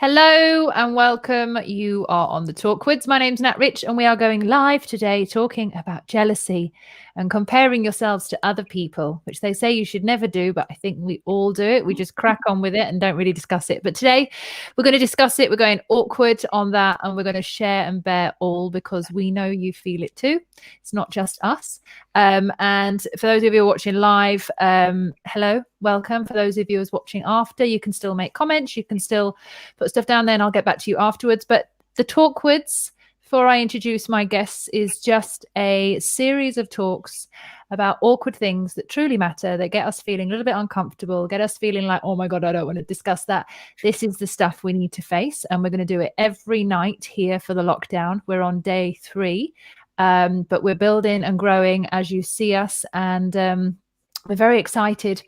Hello and welcome. You are on the Talkwards. My name's Nat Rich and we are going live today talking about jealousy and comparing yourselves to other people, which they say you should never do, but I think we all do it. We just crack on with it and don't really discuss it. But today we're going to discuss it. We're going awkward on that and we're going to share and bear all because we know you feel it too. It's not just us. And for those of you who are watching live, hello, welcome. For those of you who are watching after, you can still make comments. You can still put stuff down there and I'll get back to you afterwards. But the Talkwards, before I introduce my guests, is just a series of talks about awkward things that truly matter, that get us feeling a little bit uncomfortable, get us feeling like, oh my God, I don't want to discuss that. This is the stuff we need to face. And we're going to do it every night here for the lockdown. We're on day 3, but we're building and growing as you see us. And we're very excited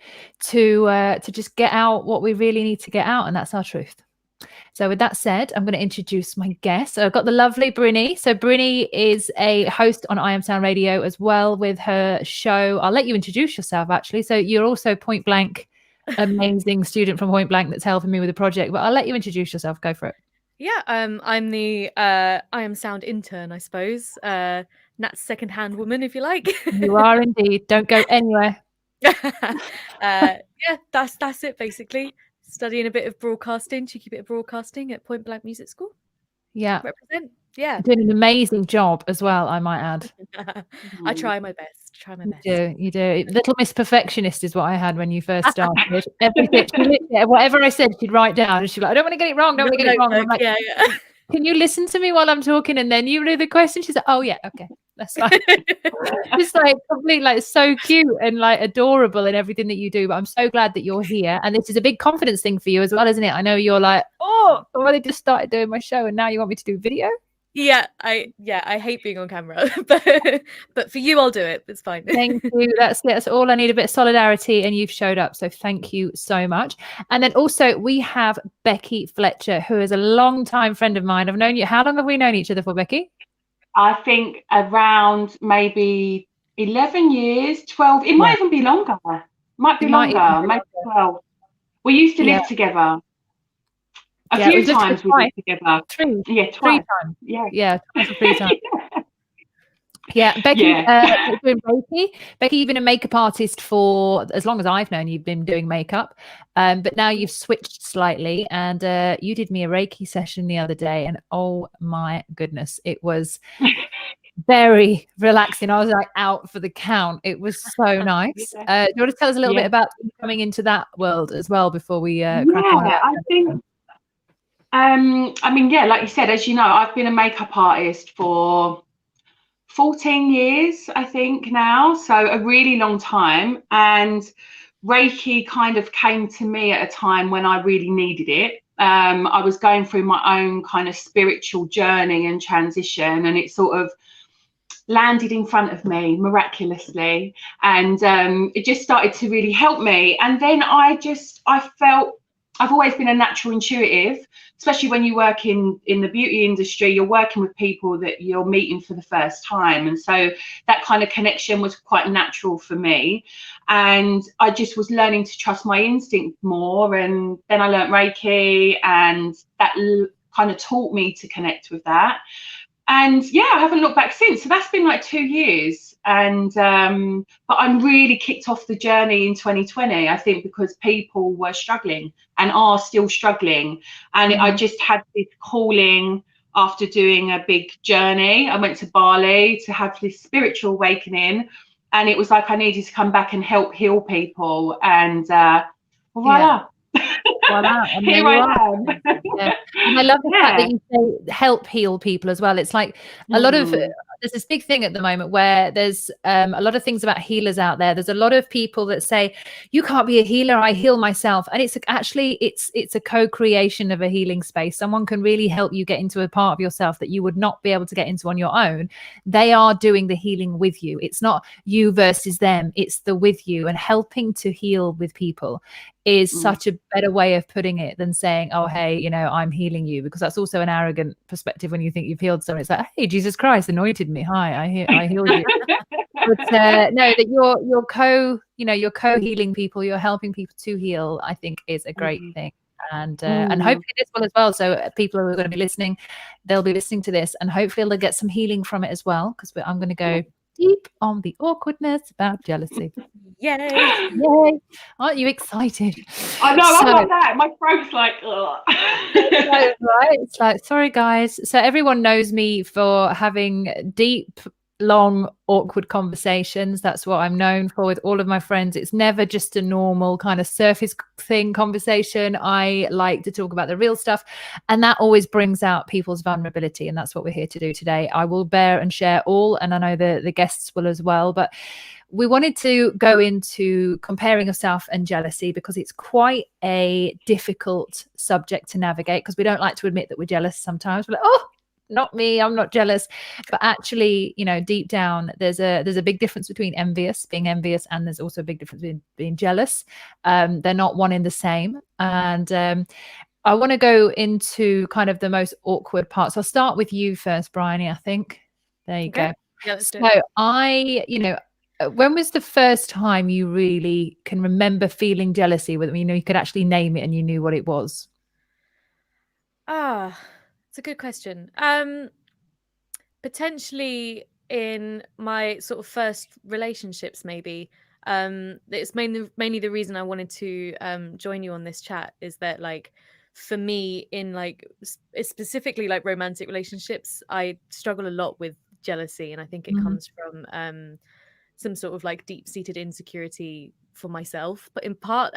to just get out what we really need to get out. And that's our truth. So with that said, I'm going to introduce my guest. So I've got the lovely Brinny. So Brinny is a host on I Am Sound Radio as well with her show. I'll let you introduce yourself, actually. So you're also Point Blank, amazing student from Point Blank that's helping me with the project. But I'll let you introduce yourself. Go for it. Yeah, I'm the I Am Sound intern, I suppose. Nat's second-hand woman, if you like. You are indeed. Don't go anywhere. Yeah, that's it, basically. Studying a bit of broadcasting, cheeky bit of broadcasting at Point Blank Music School. Yeah. Represent. Yeah. Doing an amazing job as well, I might add. I try my best. You do. Little Miss Perfectionist is what I had when you first started. Everything, whatever I said, she'd write down. And she'd be like, I don't want to get it wrong. Don't want to get it wrong. I'm like, yeah. Can you listen to me while I'm talking? And then you know the question. She's like, oh yeah, okay. That's fine. Just like completely like so cute and like adorable in everything that you do. But I'm so glad that you're here. And this is a big confidence thing for you as well, isn't it? I know you're like, oh, well, they just started doing my show and now you want me to do video. Yeah, I hate being on camera, but for you, I'll do it. It's fine. Thank you. That's all I need, a bit of solidarity, and you've showed up. So thank you so much. And then also we have Becky Fletcher, who is a long-time friend of mine. I've known you. How long have we known each other for, Becky? I think around maybe 11 years, 12. It might even be longer. Maybe 12. We used to live together. A few times we lived together. Three times. Yeah, 3 times. Yeah, Becky, doing Reiki. Becky, you've been a makeup artist for as long as I've known you've been doing makeup, but now you've switched slightly, and you did me a Reiki session the other day, and oh my goodness, it was very relaxing. I was like out for the count. It was so nice. Do you want to tell us a little bit about coming into that world as well before we crack on? I think. I mean, like you said, as you know, I've been a makeup artist for 14 years, I think now, so a really long time. And Reiki kind of came to me at a time when I really needed it. I was going through my own kind of spiritual journey and transition, and it sort of landed in front of me miraculously, and it just started to really help me. And then I felt I've always been a natural intuitive, especially when you work in the beauty industry. You're working with people that you're meeting for the first time. And so that kind of connection was quite natural for me. And I just was learning to trust my instinct more. And then I learned Reiki, and that kind of taught me to connect with that. And I haven't looked back since. So that's been like 2 years. And but I'm really kicked off the journey in 2020, I think, because people were struggling and are still struggling. And I just had this calling after doing a big journey. I went to Bali to have this spiritual awakening, and it was like I needed to come back and help heal people. And voila. Voila. And here I am. And I love the fact that you say help heal people as well. It's like a lot of there's this big thing at the moment where there's a lot of things about healers out there. There's a lot of people that say you can't be a healer, I heal myself. And it's actually it's a co-creation of a healing space. Someone can really help you get into a part of yourself that you would not be able to get into on your own. They are doing the healing with you. It's not you versus them, it's the with you. And helping to heal with people is such a better way of putting it than saying, oh, hey, I'm healing you, because that's also an arrogant perspective when you think you've healed someone. It's like, hey, Jesus Christ anointed me. Hi, I healed you. But no, that you're co-healing people, you're helping people to heal, I think is a great thing. and hopefully this will as well. So people who are going to be listening, they'll be listening to this, and hopefully they'll get some healing from it as well, because I'm going to go deep on the awkwardness about jealousy. Yay! Yay! Aren't you excited? I know, I'm like that. My throat's like, ugh. Right? It's like, sorry guys. So everyone knows me for having deep, long, awkward conversations. That's what I'm known for with all of my friends. It's never just a normal kind of surface thing conversation. I like to talk about the real stuff, and that always brings out people's vulnerability, and that's what we're here to do today. I will bear and share all, and I know the guests will as well, but we wanted to go into comparing yourself and jealousy because it's quite a difficult subject to navigate, because we don't like to admit that we're jealous sometimes. We're like, oh, not me, I'm not jealous. But actually, you know, deep down, there's a big difference between being envious, and there's also a big difference between being jealous. They're not one in the same. And I want to go into kind of the most awkward parts. I'll start with you first, Brinny, I think. There you go. Yeah, let's do So it. when was the first time you really can remember feeling jealousy, with, you know, you could actually name it and you knew what it was? It's a good question. Potentially in my sort of first relationships, maybe. It's mainly the reason I wanted to join you on this chat is that, like, for me, in like specifically like romantic relationships, I struggle a lot with jealousy, and I think it comes from some sort of like deep-seated insecurity for myself, but in part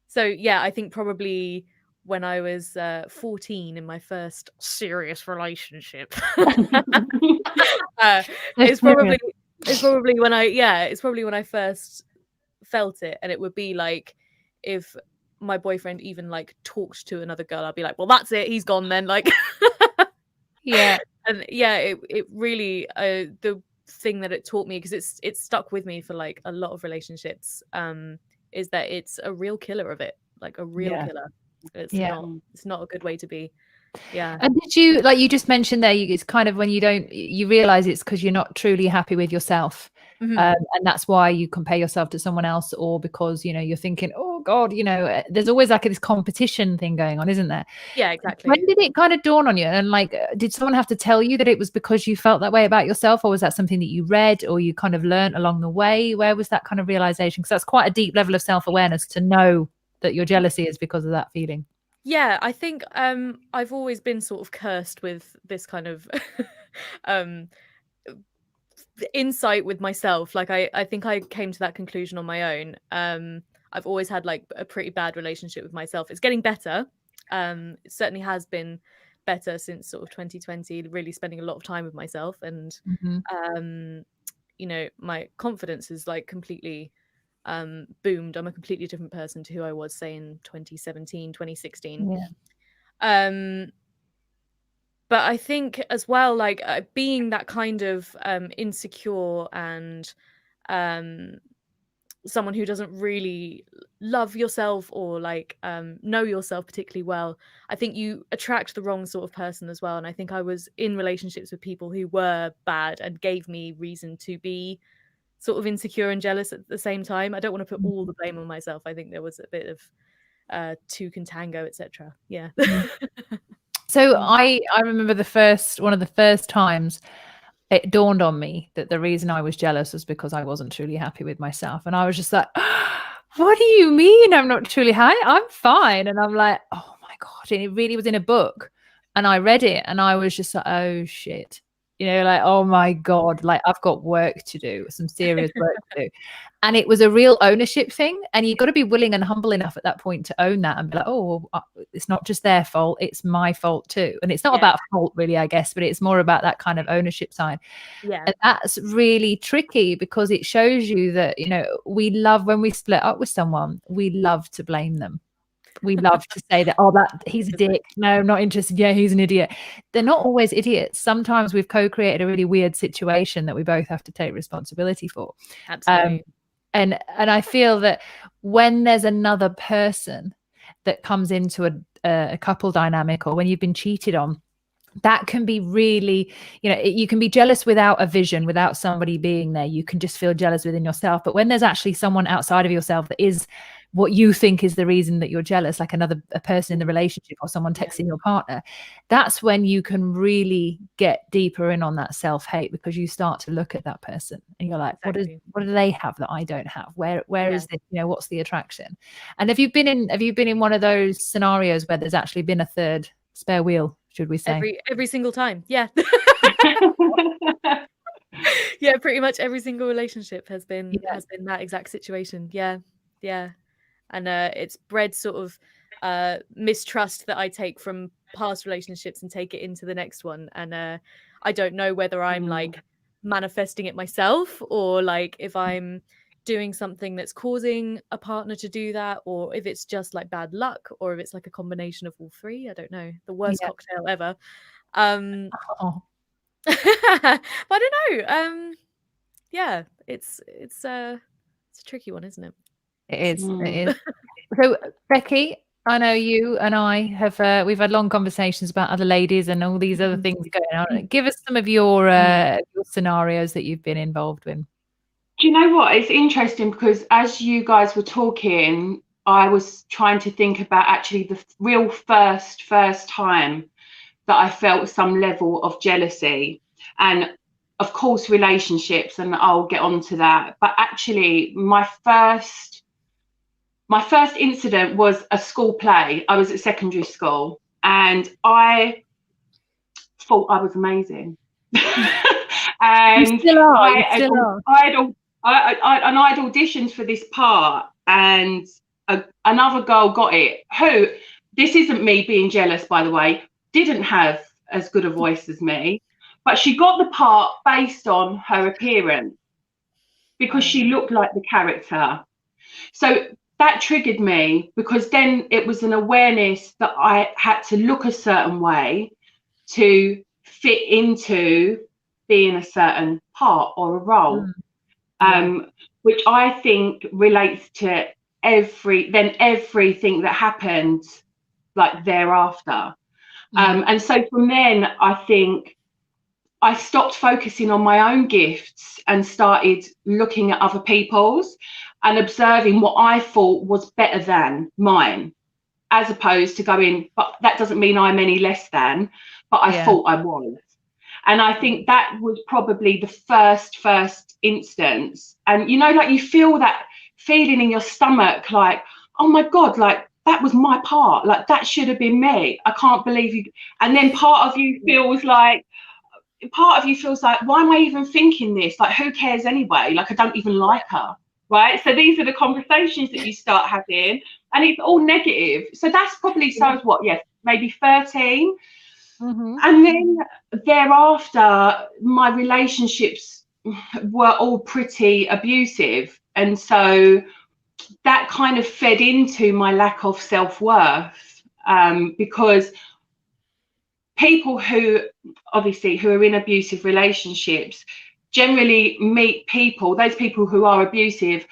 so yeah, I think probably when I was 14 in my first serious relationship. It's probably when I first felt it, and it would be like if my boyfriend even like talked to another girl, I'd be like, well, that's it, he's gone then, like. Yeah. And yeah, it really the thing that it taught me, because it's stuck with me for like a lot of relationships, is that it's a real killer of it, like a real killer. It's not a good way to be. Yeah. And did you, like you just mentioned there, it's kind of when you realize it's because you're not truly happy with yourself. And that's why you compare yourself to someone else, or because, you know, you're thinking, oh God, you know, there's always like this competition thing going on, isn't there? Yeah, exactly. When did it kind of dawn on you? And like, did someone have to tell you that it was because you felt that way about yourself, or was that something that you read or you kind of learned along the way? Where was that kind of realization? Because that's quite a deep level of self-awareness to know that your jealousy is because of that feeling. Yeah, I think I've always been sort of cursed with this kind of insight with myself. Like I think I came to that conclusion on my own. I've always had like a pretty bad relationship with myself. It's getting better. It certainly has been better since sort of 2020, really spending a lot of time with myself, and you know, my confidence is like completely boomed. I'm a completely different person to who I was, say, in 2017, 2016. But I think as well, like being that kind of insecure and someone who doesn't really love yourself or like know yourself particularly well, I think you attract the wrong sort of person as well. And I think I was in relationships with people who were bad and gave me reason to be sort of insecure and jealous at the same time. I don't want to put all the blame on myself. I think there was a bit of two can tango, etc. Yeah. So I remember one of the first times it dawned on me that the reason I was jealous was because I wasn't truly happy with myself. And I was just like, what do you mean I'm not truly happy? I'm fine. And I'm like, oh my God. And it really was in a book. And I read it and I was just like, oh shit. You know, like, oh my God, like I've got work to do, some serious work to do. And it was a real ownership thing. And you've got to be willing and humble enough at that point to own that and be like, oh, it's not just their fault, it's my fault too. And it's not about fault really, I guess, but it's more about that kind of ownership side. Yeah. And that's really tricky because it shows you that, you know, we love when we split up with someone, we love to blame them. We love to say that, oh, that he's a dick. No, I'm not interested. Yeah, he's an idiot. They're not always idiots. Sometimes we've co-created a really weird situation that we both have to take responsibility for. Absolutely. And I feel that when there's another person that comes into a couple dynamic, or when you've been cheated on, that can be really, you know, you can be jealous without a vision, without somebody being there. You can just feel jealous within yourself. But when there's actually someone outside of yourself that is what you think is the reason that you're jealous, like a person in the relationship or someone texting your partner, that's when you can really get deeper in on that self-hate, because you start to look at that person and you're like, Exactly. what do they have that I don't have? Where is this, you know, what's the attraction? And have you been in one of those scenarios where there's actually been a third spare wheel, should we say? Every single time. Yeah. Yeah, pretty much every single relationship has been that exact situation. Yeah. And it's bred sort of mistrust that I take from past relationships and take it into the next one. And I don't know whether I'm like manifesting it myself, or like if I'm doing something that's causing a partner to do that, or if it's just like bad luck, or if it's like a combination of all three. I don't know. The worst cocktail ever. Oh. But I don't know. Yeah, it's a tricky one, isn't it? It is. So Becky, I know you and I have we've had long conversations about other ladies and all these other things going on. Give us some of your scenarios that you've been involved in. Do you know what? It's interesting because as you guys were talking, I was trying to think about actually the real first time that I felt some level of jealousy. And of course, relationships, and I'll get on to that. But actually, my first incident was a school play. I was at secondary school and I thought I was amazing. And you still are. I'd auditioned for this part, and another girl got it, who, this isn't me being jealous, by the way, didn't have as good a voice as me, but she got the part based on her appearance because she looked like the character. So that triggered me, because then it was an awareness that I had to look a certain way to fit into being a certain part or a role, which I think relates to everything that happened like thereafter. And so from then, I think I stopped focusing on my own gifts and started looking at other people's and observing what I thought was better than mine, as opposed to going, but that doesn't mean I'm any less than, but I thought I was. And I think that was probably the first instance. And, you know, like you feel that feeling in your stomach, like, oh my God, like that was my part. Like that should have been me. I can't believe you. And then part of you feels like, why am I even thinking this? Like, who cares anyway? Like, I don't even like her. Right. So these are the conversations that you start having, and it's all negative. So that's probably, so I was what? Yes, maybe 13. And then thereafter, my relationships were all pretty abusive. And so that kind of fed into my lack of self-worth, because people who are in abusive relationships generally meet those people who are abusive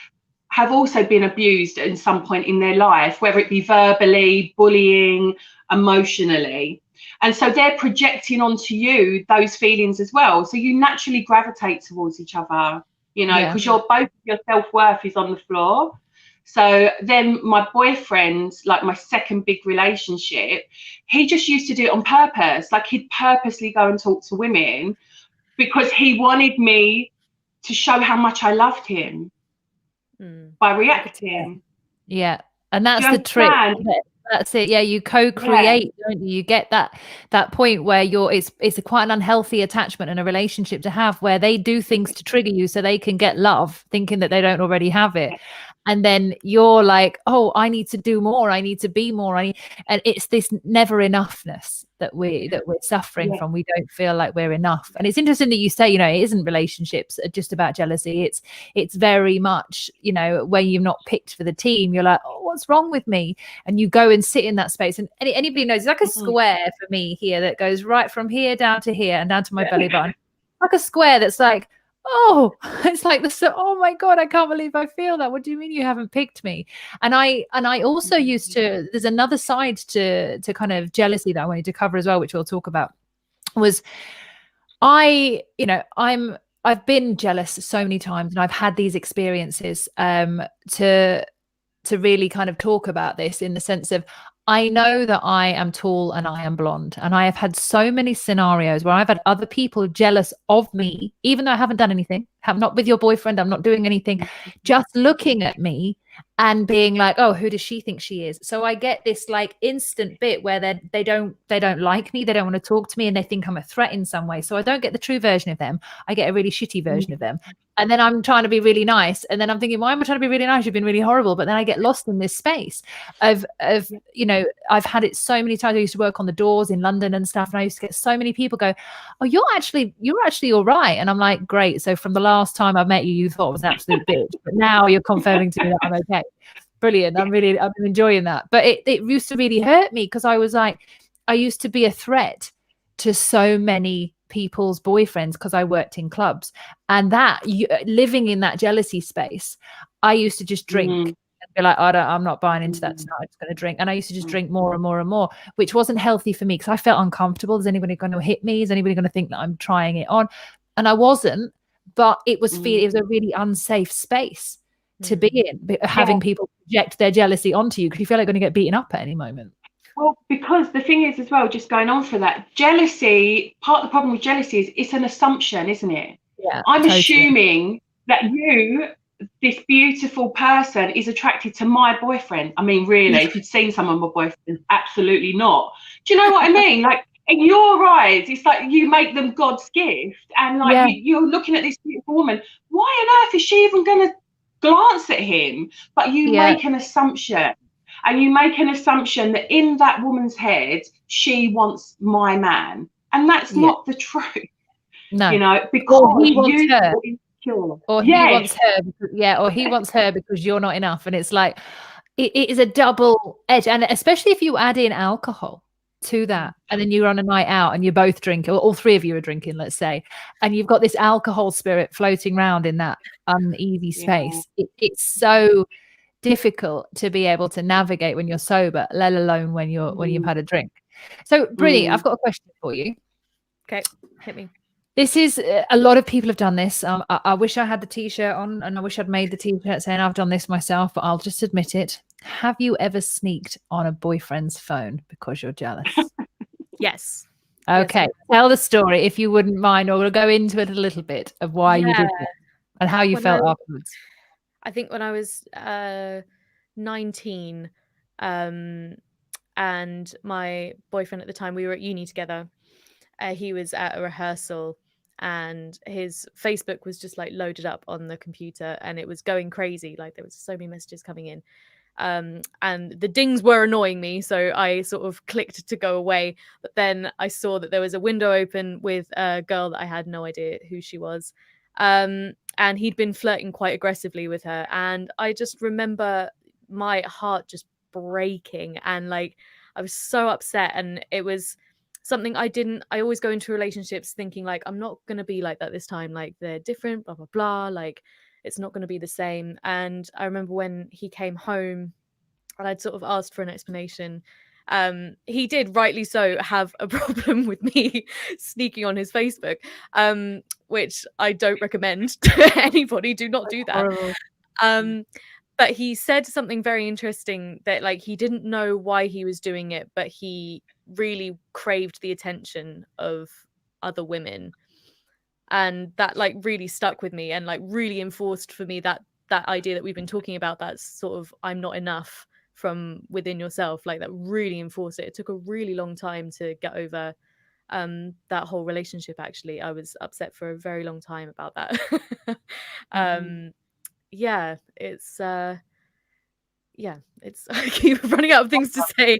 have also been abused at some point in their life, whether it be verbally, bullying, emotionally. And so they're projecting onto you those feelings as well. So you naturally gravitate towards each other, you know, because both your self-worth is on the floor. So then my boyfriend, like my second big relationship, he just used to do it on purpose. Like he'd purposely go and talk to women because he wanted me to show how much I loved him by reacting. Yeah. And that's the trick. That's it. Yeah, you co-create, don't you? You get that point where it's a quite an unhealthy attachment in a relationship to have, where they do things to trigger you so they can get love, thinking that they don't already have it. And then you're like, oh, I need to do more. I need to be more. And it's this never enoughness that we're suffering from. We don't feel like we're enough. And it's interesting that you say, you know, it isn't relationships just about jealousy. It's very much, you know, when you're not picked for the team, you're like, oh, what's wrong with me? And you go and sit in that space. And anybody knows, it's like a square for me here that goes right from here down to here and down to my belly button. Like a square that's like, oh, it's like this. Oh my God, I can't believe I feel that. What do you mean you haven't picked me? And I also used to, there's another side to kind of jealousy that I wanted to cover as well, which we'll talk about, was I've been jealous so many times, and I've had these experiences to to really kind of talk about this, in the sense of, I know that I am tall and I am blonde, and I have had so many scenarios where I've had other people jealous of me, even though I haven't done anything. I'm not with your boyfriend, I'm not doing anything, just looking at me and being like, oh, who does she think she is? So I get this like instant bit where they don't like me, they don't want to talk to me, and they think I'm a threat in some way. So I don't get the true version of them, I get a really shitty version of them. And then I'm trying to be really nice, and then I'm thinking, why am I trying to be really nice? You've been really horrible. But then I get lost in this space of you know, I've had it so many times. I used to work on the doors in London and stuff, and I used to get so many people go, oh, you're actually all right. And I'm like, great. So from the last time I met you, you thought I was an absolute bitch, but now you're confirming to me that I'm okay. Brilliant. I'm enjoying that. But it used to really hurt me, because I was like, I used to be a threat to so many people's boyfriends because I worked in clubs, and living in that jealousy space, I used to just drink and be like, I'm not buying into that tonight, I'm just going to drink. And I used to just drink more and more and more, which wasn't healthy for me, because I felt uncomfortable. Is anybody going to hit me? Is anybody going to think that I'm trying it on? And I wasn't, but it was it was a really unsafe space to be in, having people project their jealousy onto you, because you feel like you're going to get beaten up at any moment. Well, because the thing is as well, just going on for that, jealousy, part of the problem with jealousy is it's an assumption, isn't it? Yeah, I'm totally assuming that you, this beautiful person, is attracted to my boyfriend. I mean, really, if you'd seen some of my boyfriends, absolutely not. Do you know what I mean? Like, in your eyes, it's like you make them God's gift, and like you're looking at this beautiful woman. Why on earth is she even going to glance at him? But you make an assumption. And you make an assumption that in that woman's head, she wants my man. And that's not the truth. No. You know, because he wants her. Or he wants her. Or he wants her because you're not enough. And it's like, it is a double edge. And especially if you add in alcohol to that, and then you're on a night out and you both drink, or all three of you are drinking, let's say, and you've got this alcohol spirit floating around in that uneasy space. It's so difficult to be able to navigate when you're sober, let alone when you've had a drink. So Brinny, I've got a question for you. Okay, hit me. This is a lot of people have done this. I wish I had the t-shirt on, and I wish I'd made the t-shirt saying I've done this myself, but I'll just admit it. Have you ever sneaked on a boyfriend's phone because you're jealous? Yes. Okay, tell the story if you wouldn't mind, or we'll go into it a little bit of why you did it and how you felt afterwards. I think when I was 19, and my boyfriend at the time, we were at uni together. He was at a rehearsal, and his Facebook was just like loaded up on the computer, and it was going crazy. Like, there was so many messages coming in, and the dings were annoying me, so I sort of clicked to go away. But then I saw that there was a window open with a girl that I had no idea who she was. And he'd been flirting quite aggressively with her, and I just remember my heart just breaking, and like I was so upset. And it was something I always go into relationships thinking like, I'm not going to be like that this time, like they're different, blah blah blah, like it's not going to be the same. And I remember when he came home and I'd sort of asked for an explanation, he did, rightly so, have a problem with me sneaking on his Facebook, which I don't recommend to anybody. Do not do that. But he said something very interesting, that like he didn't know why he was doing it, but he really craved the attention of other women, and that like really stuck with me, and like really enforced for me that idea that we've been talking about, that sort of I'm not enough from within yourself, like that really enforced it. It took a really long time to get over that whole relationship. Actually, I was upset for a very long time about that. It's I keep running out of things to say.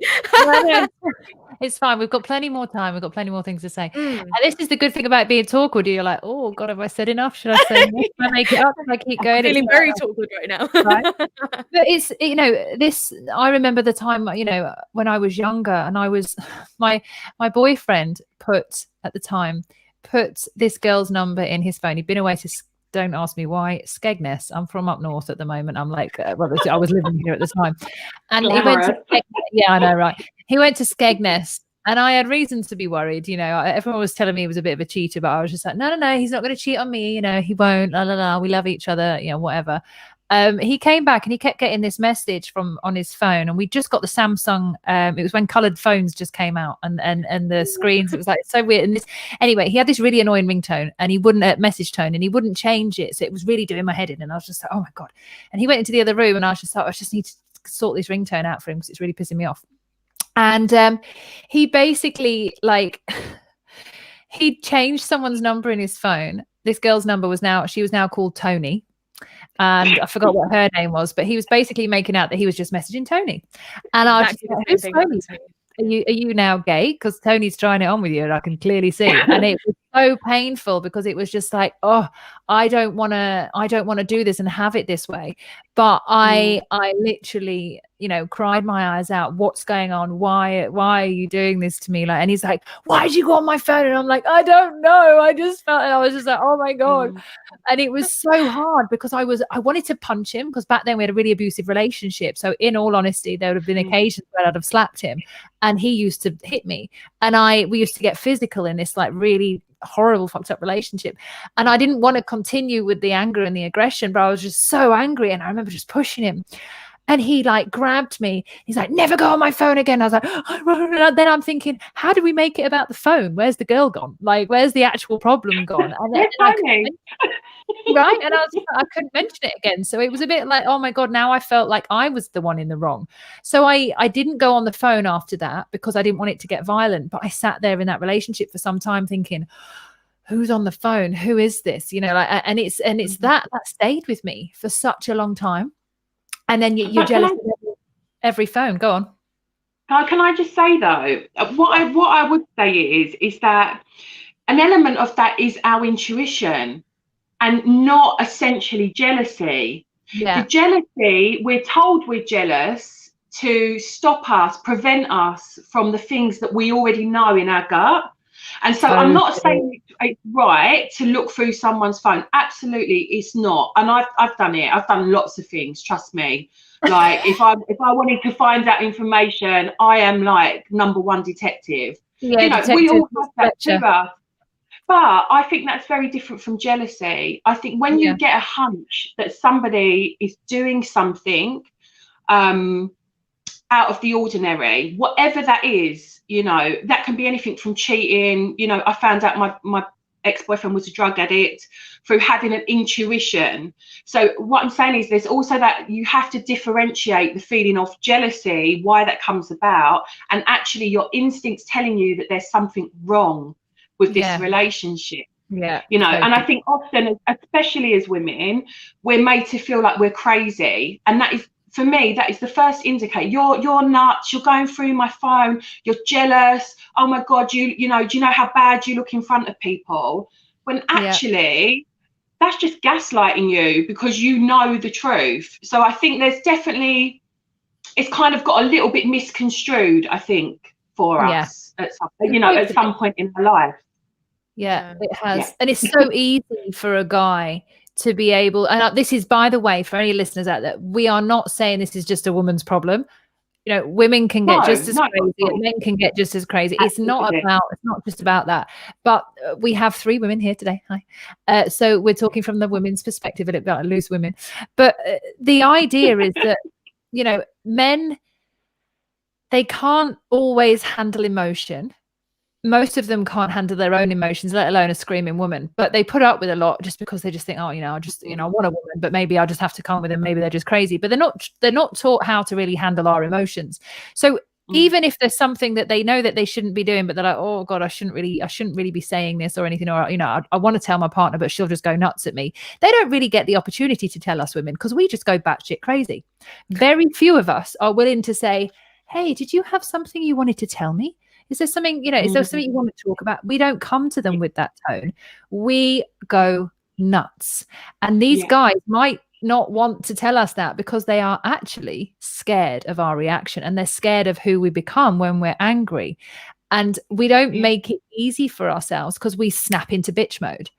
It's fine, we've got plenty more time, we've got plenty more things to say. And this is the good thing about being awkward. You're like, oh god, have I said enough? Should I say more? Should I make it up? If I keep going, I'm feeling very awkward right now. Right? But it's, you know, this, I remember the time, you know, when I was younger, and I was my boyfriend put this girl's number in his phone. He'd been away to, don't ask me why, Skegness. I'm from up north at the moment. I'm like, I was living here at the time. And he went to Skegness. Yeah, I know, right. He went to Skegness, and I had reasons to be worried. You know, everyone was telling me he was a bit of a cheater, but I was just like, no, he's not going to cheat on me. You know, he won't, la, la, la. We love each other, you know, whatever. he came back and he kept getting this message from on his phone, and we just got the Samsung. It was when coloured phones just came out, and the screens. It was like so weird. And anyway, he had this really annoying ringtone, and he wouldn't message tone, and he wouldn't change it. So it was really doing my head in, and I was just like, oh my god. And he went into the other room, and I was just like, I just need to sort this ringtone out for him because it's really pissing me off. And he basically he changed someone's number in his phone. This girl's number was now called Tony. And I forgot what her name was, but he was basically making out that he was just messaging Tony. And I was just like, who's Tony? Are you now gay? Because Tony's trying it on with you, and I can clearly see. And it was so painful because it was just like, oh, I don't want to do this and have it this way. But I literally, cried my eyes out. What's going on? Why are you doing this to me? And he's like, why did you go on my phone? And I'm like, I don't know. I just felt, and I was just like, oh my god. And it was so hard because I wanted to punch him, because back then we had a really abusive relationship. So in all honesty, there would have been occasions where I'd have slapped him, and he used to hit me, and we used to get physical in this really horrible fucked up relationship. And I didn't want to continue with the anger and the aggression, but I was just so angry, and I remember just pushing him. And he grabbed me. He's like, never go on my phone again. I was like, and then I'm thinking, how do we make it about the phone? Where's the girl gone? Where's the actual problem gone? And right? And I couldn't mention it again. So it was a bit like, oh my god, now I felt like I was the one in the wrong. So I didn't go on the phone after that because I didn't want it to get violent. But I sat there in that relationship for some time thinking, who's on the phone? Who is this? And it's that stayed with me for such a long time. And then you're jealous of every phone. Go on. Can I just say though, what I would say is that an element of that is our intuition, and not essentially jealousy. Yeah. The jealousy, we're told we're jealous to stop us, prevent us from the things that we already know in our gut. And so I'm not saying it's right to look through someone's phone. Absolutely, it's not. And I've done it. I've done lots of things. Trust me. If I wanted to find out information, I am number one detective. Yeah, detective, we all have that Fletcher. to us. But I think that's very different from jealousy. I think when you get a hunch that somebody is doing something out of the ordinary, whatever that is, that can be anything from cheating. I found out my ex-boyfriend was a drug addict through having an intuition. So what I'm saying is there's also that you have to differentiate the feeling of jealousy, why that comes about, and actually your instincts telling you that there's something wrong with this relationship. Yeah. And I think often, especially as women, we're made to feel like we're crazy, and that is, for me, that is the first indicator. You're nuts. You're going through my phone. You're jealous. Oh my god, do you know how bad you look in front of people? When actually, that's just gaslighting you because you know the truth. So I think there's definitely, it's kind of got a little bit misconstrued, I think, for us at some point in our life. Yeah, it has. And it's so easy for a guy to be able, and this is, by the way, for any listeners out there, we are not saying this is just a woman's problem. Women can get just as crazy, and men can get just as crazy. Absolutely. It's not just about that. But we have 3 women here today. Hi. So we're talking from the women's perspective, and about loose women. But the idea is that, men, they can't always handle emotion. Most of them can't handle their own emotions, let alone a screaming woman. But they put up with a lot just because they just think, oh, I want a woman, but maybe I'll just have to come with them. Maybe they're just crazy. But they're not taught how to really handle our emotions. So even if there's something that they know that they shouldn't be doing, but they're like, oh god, I shouldn't really be saying this or anything, or I want to tell my partner, but she'll just go nuts at me. They don't really get the opportunity to tell us women, because we just go batshit crazy. Very few of us are willing to say, hey, did you have something you wanted to tell me? Is there something, is there something you want to talk about? We don't come to them with that tone. We go nuts. And these guys might not want to tell us that because they are actually scared of our reaction, and they're scared of who we become when we're angry. And we don't make it easy for ourselves because we snap into bitch mode.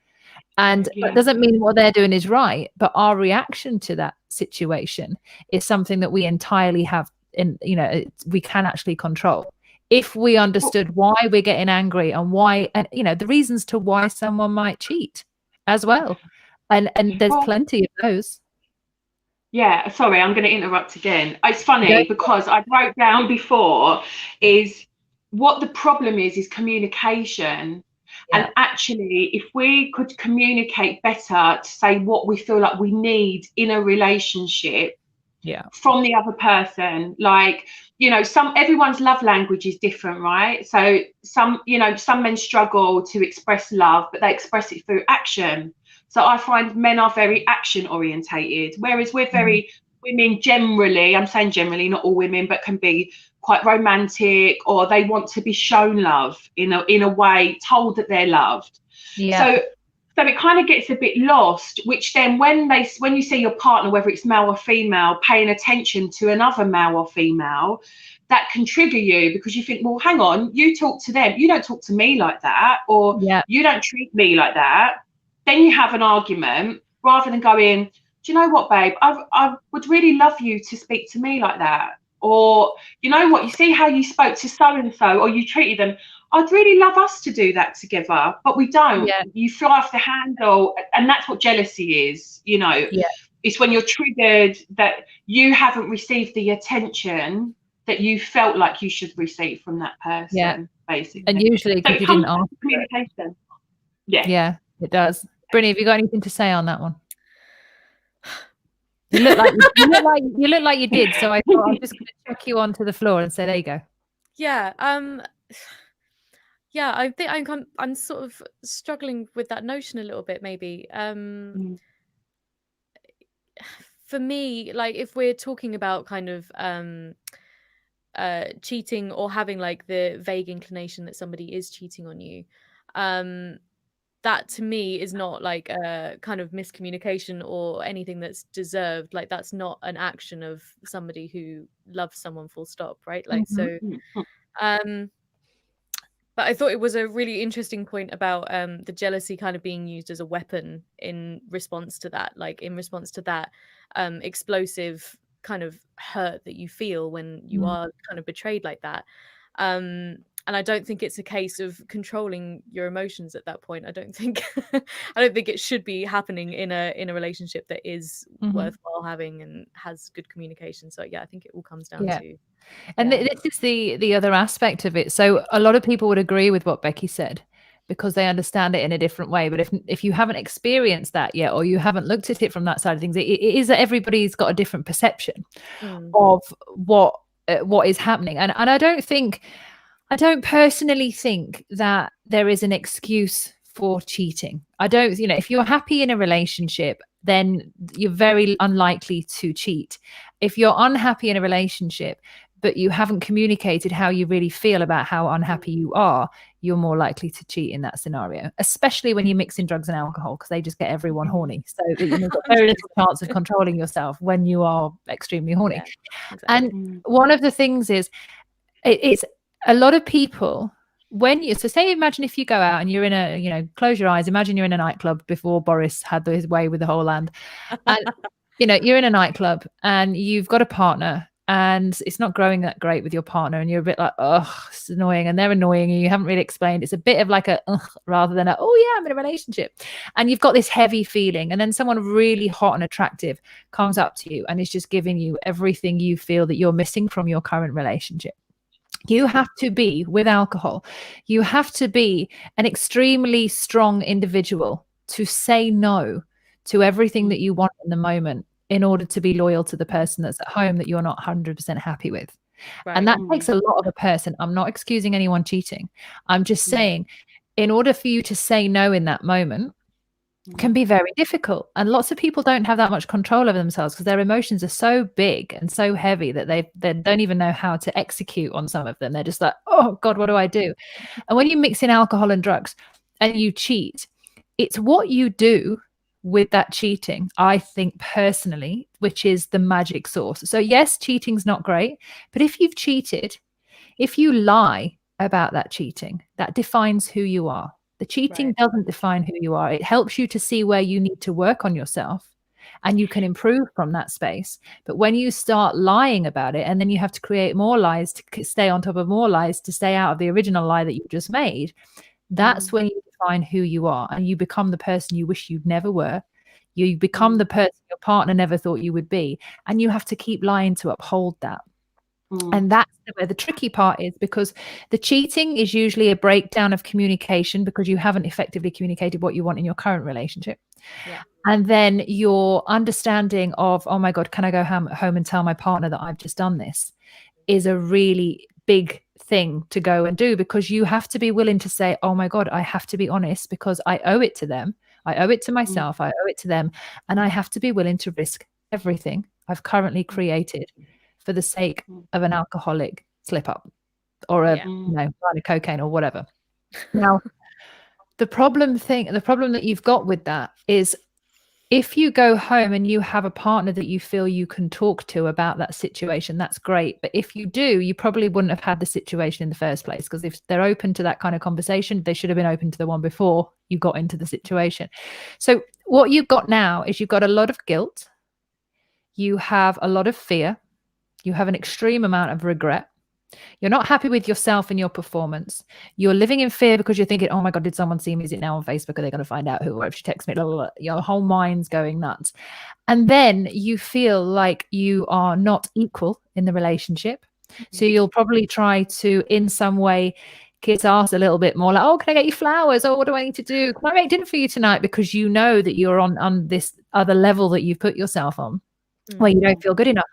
And that doesn't mean what they're doing is right, but our reaction to that situation is something that we entirely have we can actually control. If we understood why we're getting angry and why, and the reasons to why someone might cheat as well. And there's plenty of those. Yeah, sorry, I'm going to interrupt again. It's funny because I wrote down before is what the problem is communication. Yeah. And actually, if we could communicate better to say what we feel like we need in a relationship from the other person, like, you know, everyone's love language is different, right? So some men struggle to express love, but they express it through action. So I find men are very action orientated, whereas we're very women generally, I'm saying generally, not all women, but can be quite romantic, or they want to be shown love in a way, told that they're loved. So it kind of gets a bit lost, which then when you see your partner, whether it's male or female, paying attention to another male or female, that can trigger you, because you think, well, hang on, you talk to them, you don't talk to me like that, or you don't treat me like that. Then you have an argument, rather than going, do you know what, babe, I would really love you to speak to me like that. Or, you know what, you see how you spoke to so-and-so, or you treated them, I'd really love us to do that together, but we don't. You fly off the handle, and that's what jealousy is, you know. It's when you're triggered that you haven't received the attention that you felt like you should receive from that person, basically. And usually because you didn't ask communication. Yeah, it does. Brinny, have you got anything to say on that one? You look like you did, so I thought I'm just going to check you onto the floor and say, there you go. Yeah, I think I'm sort of struggling with that notion a little bit, maybe. For me, like, if we're talking about kind of cheating, or having like the vague inclination that somebody is cheating on you, that to me is not like a kind of miscommunication or anything that's deserved. Like, that's not an action of somebody who loves someone, full stop, right? Like, so but I thought it was a really interesting point about the jealousy kind of being used as a weapon in response to that, like in response to that explosive kind of hurt that you feel when you are kind of betrayed like that. And I don't think it's a case of controlling your emotions at that point. I don't think it should be happening in a relationship that is worthwhile having and has good communication. So yeah, I think it all comes down to. And this is the other aspect of it. So a lot of people would agree with what Becky said because they understand it in a different way. But if you haven't experienced that yet, or you haven't looked at it from that side of things, it is that everybody's got a different perception of what is happening. And I don't personally think that there is an excuse for cheating. I don't, if you're happy in a relationship, then you're very unlikely to cheat. If you're unhappy in a relationship, but you haven't communicated how you really feel about how unhappy you are, you're more likely to cheat in that scenario, especially when you mix in drugs and alcohol, because they just get everyone horny. So you've got very little chance of controlling yourself when you are extremely horny. Exactly. And one of the things is, it's a lot of people, imagine if you go out and you're in close your eyes, imagine you're in a nightclub before Boris had his way with the whole land. And, you're in a nightclub and you've got a partner and it's not growing that great with your partner, and you're a bit like, oh, it's annoying, and they're annoying, and you haven't really explained. It's a bit of like a rather than a, oh yeah, I'm in a relationship. And you've got this heavy feeling, and then someone really hot and attractive comes up to you and is just giving you everything you feel that you're missing from your current relationship. You have to be, with alcohol, you have to be an extremely strong individual to say no to everything that you want in the moment in order to be loyal to the person that's at home that you're not 100% happy with. Right. And that takes a lot of a person. I'm not excusing anyone cheating. I'm just saying, in order for you to say no in that moment, can be very difficult. And lots of people don't have that much control over themselves because their emotions are so big and so heavy that they don't even know how to execute on some of them. They're just like, oh God, what do I do? And when you mix in alcohol and drugs and you cheat, it's what you do with that cheating, I think personally, which is the magic sauce. So yes, cheating's not great, but if you've cheated, if you lie about that cheating, that defines who you are. The cheating doesn't define who you are. It helps you to see where you need to work on yourself, and you can improve from that space. But when you start lying about it, and then you have to create more lies to stay on top of more lies to stay out of the original lie that you just made, that's when you define who you are, and you become the person you wish you never were. You become the person your partner never thought you would be, and you have to keep lying to uphold that. And that's where the tricky part is, because the cheating is usually a breakdown of communication because you haven't effectively communicated what you want in your current relationship. Yeah. And then your understanding of, oh my God, can I go home and tell my partner that I've just done this, is a really big thing to go and do, because you have to be willing to say, oh my God, I have to be honest because I owe it to them. I owe it to myself. I owe it to them. And I have to be willing to risk everything I've currently created for the sake of an alcoholic slip up or a line of cocaine or whatever. Now, the problem that you've got with that is, if you go home and you have a partner that you feel you can talk to about that situation, that's great. But if you do, you probably wouldn't have had the situation in the first place, because if they're open to that kind of conversation, they should have been open to the one before you got into the situation. So what you've got now is you've got a lot of guilt. You have a lot of fear. You have an extreme amount of regret. You're not happy with yourself and your performance. You're living in fear because you're thinking, oh my God, did someone see me? Is it now on Facebook? Are they going to find out who? Or if she texts me, blah, blah, blah. Your whole mind's going nuts. And then you feel like you are not equal in the relationship. So you'll probably try to, in some way, kiss ass a little bit more, like, oh, can I get you flowers? Oh, what do I need to do? Can I make dinner for you tonight? Because you know that you're on this other level that you've put yourself on, where you don't feel good enough.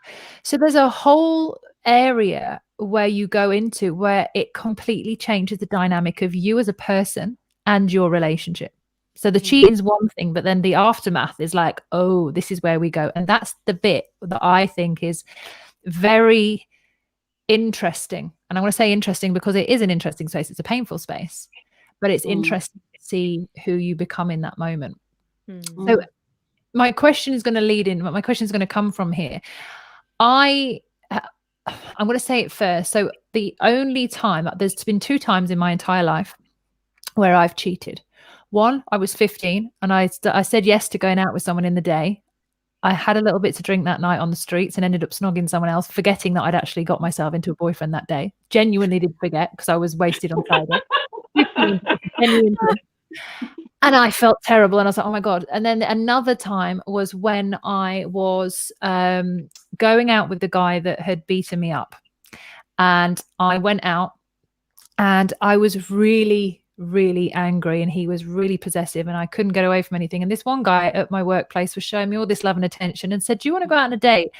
So there's a whole area where you go into where it completely changes the dynamic of you as a person and your relationship. So the cheating is one thing, but then the aftermath is like, oh, this is where we go. And that's the bit that I think is very interesting. And I want to say interesting because it is an interesting space. It's a painful space, but it's interesting to see who you become in that moment. So my question is going to come from here. I'm going to say it first. So the only time, there's been 2 times in my entire life where I've cheated. One, I was 15 and I said yes to going out with someone in the day. I had a little bit to drink that night on the streets and ended up snogging someone else, forgetting that I'd actually got myself into a boyfriend that day. Genuinely did forget because I was wasted on Friday. 15, genuinely. And I felt terrible. And I was like, oh my God. And then another time was when I was going out with the guy that had beaten me up. And I went out and I was really, really angry, and he was really possessive and I couldn't get away from anything. And this one guy at my workplace was showing me all this love and attention and said, do you want to go out on a date?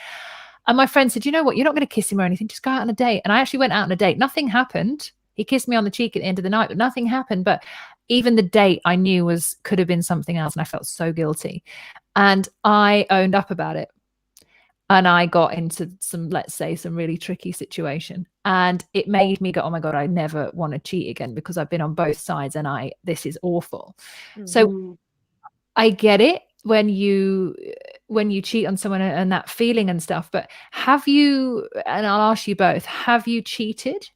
And my friend said, you know what? You're not going to kiss him or anything. Just go out on a date. And I actually went out on a date. Nothing happened. He kissed me on the cheek at the end of the night, but nothing happened. But even the date I knew could have been something else. And I felt so guilty. And I owned up about it. And I got into some really tricky situation. And it made me go, oh my God, I never want to cheat again, because I've been on both sides and this is awful. So I get it when you cheat on someone and that feeling and stuff, but have you, and I'll ask you both, have you cheated?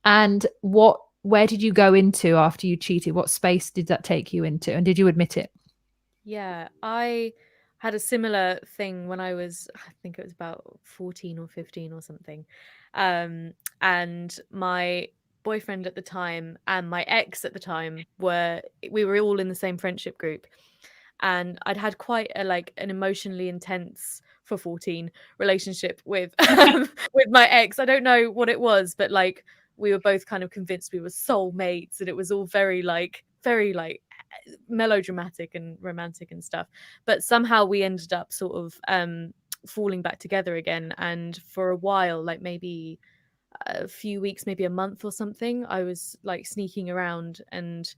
And where did you go into after you cheated? What space did that take you into? And did you admit it? Yeah, I had a similar thing when I think it was about 14 or 15 or something. And my boyfriend at the time and my ex at the time we were all in the same friendship group. And I'd had quite an emotionally intense, for 14, relationship with with my ex. I don't know what it was, but we were both kind of convinced we were soulmates, and it was all very melodramatic and romantic and stuff. But somehow we ended up sort of falling back together again. And for a while, maybe a few weeks, maybe a month or something, I was sneaking around and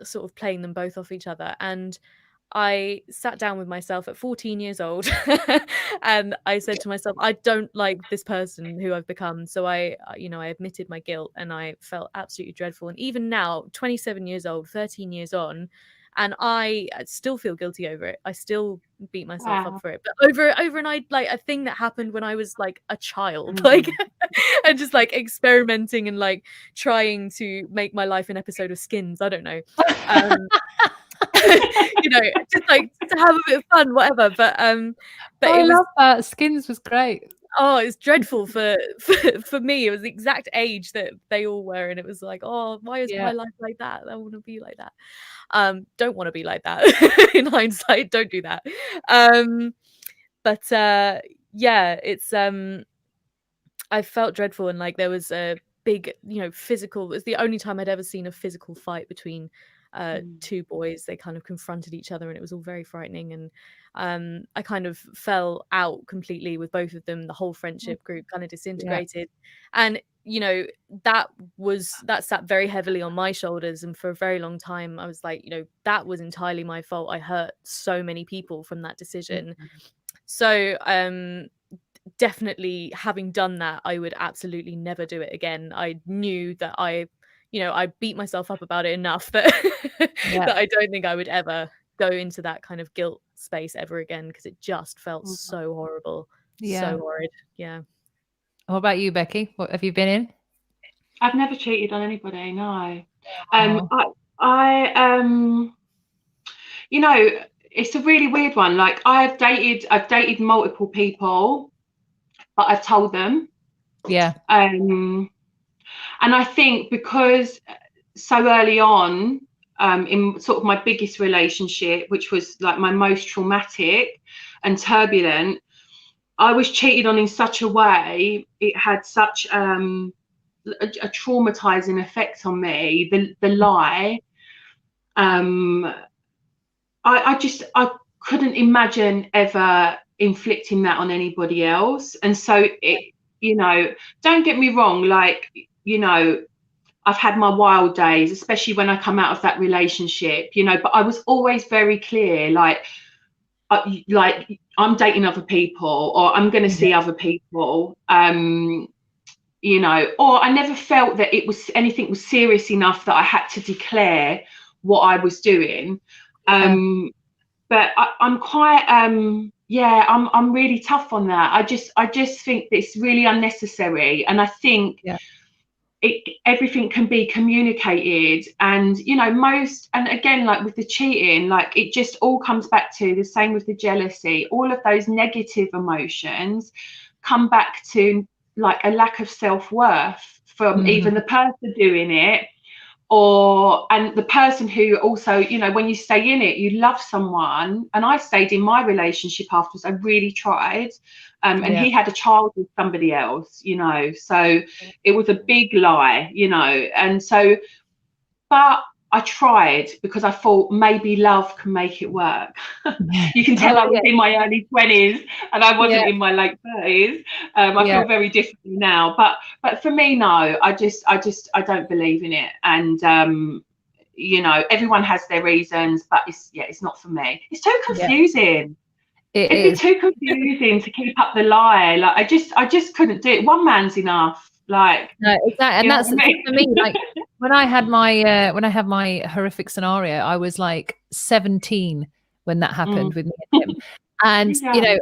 sort of playing them both off each other. And I sat down with myself at 14 years old and I said to myself, I don't like this person who I've become. So I admitted my guilt, and I felt absolutely dreadful. And even now, 27 years old, 13 years on, and I still feel guilty over it. I still beat myself up for it. But over a thing that happened when I was a child, and just experimenting and trying to make my life an episode of Skins. I don't know. Just to have a bit of fun, whatever. But I love that. Skins was great. Oh, it's dreadful for me. It was the exact age that they all were, and it was like, oh, why is my life like that? I want to be like that. Don't want to be like that. In hindsight, don't do that. But yeah, it's I felt dreadful, and like there was a big, physical. It was the only time I'd ever seen a physical fight between two boys. They kind of confronted each other, and it was all very frightening. And I kind of fell out completely with both of them. The whole friendship group kind of disintegrated, and that sat very heavily on my shoulders. And for a very long time, I was like, that was entirely my fault. I hurt so many people from that decision. So definitely, having done that, I would absolutely never do it again. I knew that I beat myself up about it enough that that I don't think I would ever go into that kind of guilt space ever again, because it just felt so horrible. So horrid. Yeah. What about you, Becky? What have you been in? I've never cheated on anybody, no. It's a really weird one. Like, I've dated multiple people, but I've told them. Yeah. And I think because so early on, in sort of my biggest relationship, which was like my most traumatic and turbulent, I was cheated on in such a way, it had such a traumatizing effect on me, the lie. I couldn't imagine ever inflicting that on anybody else. And so don't get me wrong, like, I've had my wild days, especially when I come out of that relationship, but I was always very clear, like I'm dating other people, or I'm going to see other people, or I never felt that anything was serious enough that I had to declare what I was doing. But I'm quite, I'm really tough on that. I just think it's really unnecessary. And I think everything can be communicated, and and again, like with the cheating, like it just all comes back to the same with the jealousy. All of those negative emotions come back to like a lack of self-worth from even the person doing it, and the person who also, when you stay in it, you love someone. And I stayed in my relationship afterwards. I really tried. And he had a child with somebody else, so it was a big lie, and so, but I tried because I thought maybe love can make it work. You can tell I was in my early 20s and I wasn't in my late 30s. I feel very differently now, but for me, no, I don't believe in it. And everyone has their reasons, but it's not for me. It's too confusing. It'd be too confusing to keep up the lie. Like I just couldn't do it. One man's enough. Like, no, exactly. And that's for me. Like when I had my horrific scenario, I was like 17 when that happened with me and him. And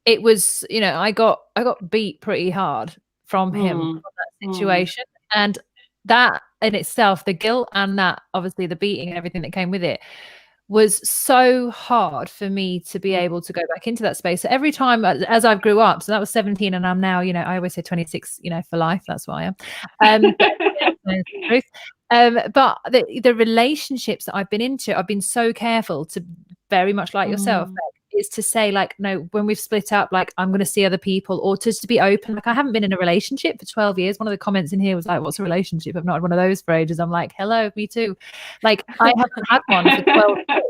it was, I got beat pretty hard from him, from that situation. And that in itself, the guilt and that obviously the beating and everything that came with it, was so hard for me to be able to go back into that space. So every time as I've grew up, so that was 17 and I'm now, I always say 26, for life. That's what I am. But the relationships that I've been into, I've been so careful to, very much like yourself, is to say, like, no, when we've split up, like, I'm going to see other people, or just to be open. Like, I haven't been in a relationship for 12 years. One of the comments in here was like, what's a relationship? I've not had one of those for ages. I'm like, hello, me too. Like, I haven't had one for 12 years.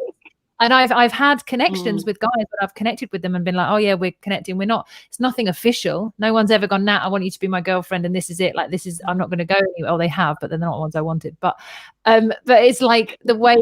And I've had connections with guys, but I've connected with them and been like, oh yeah, we're connecting. We're not, it's nothing official. No one's ever gone, I want you to be my girlfriend and this is it. Like, this is, I'm not going to go anywhere. Oh, they have, but they're not the ones I wanted. But it's like the way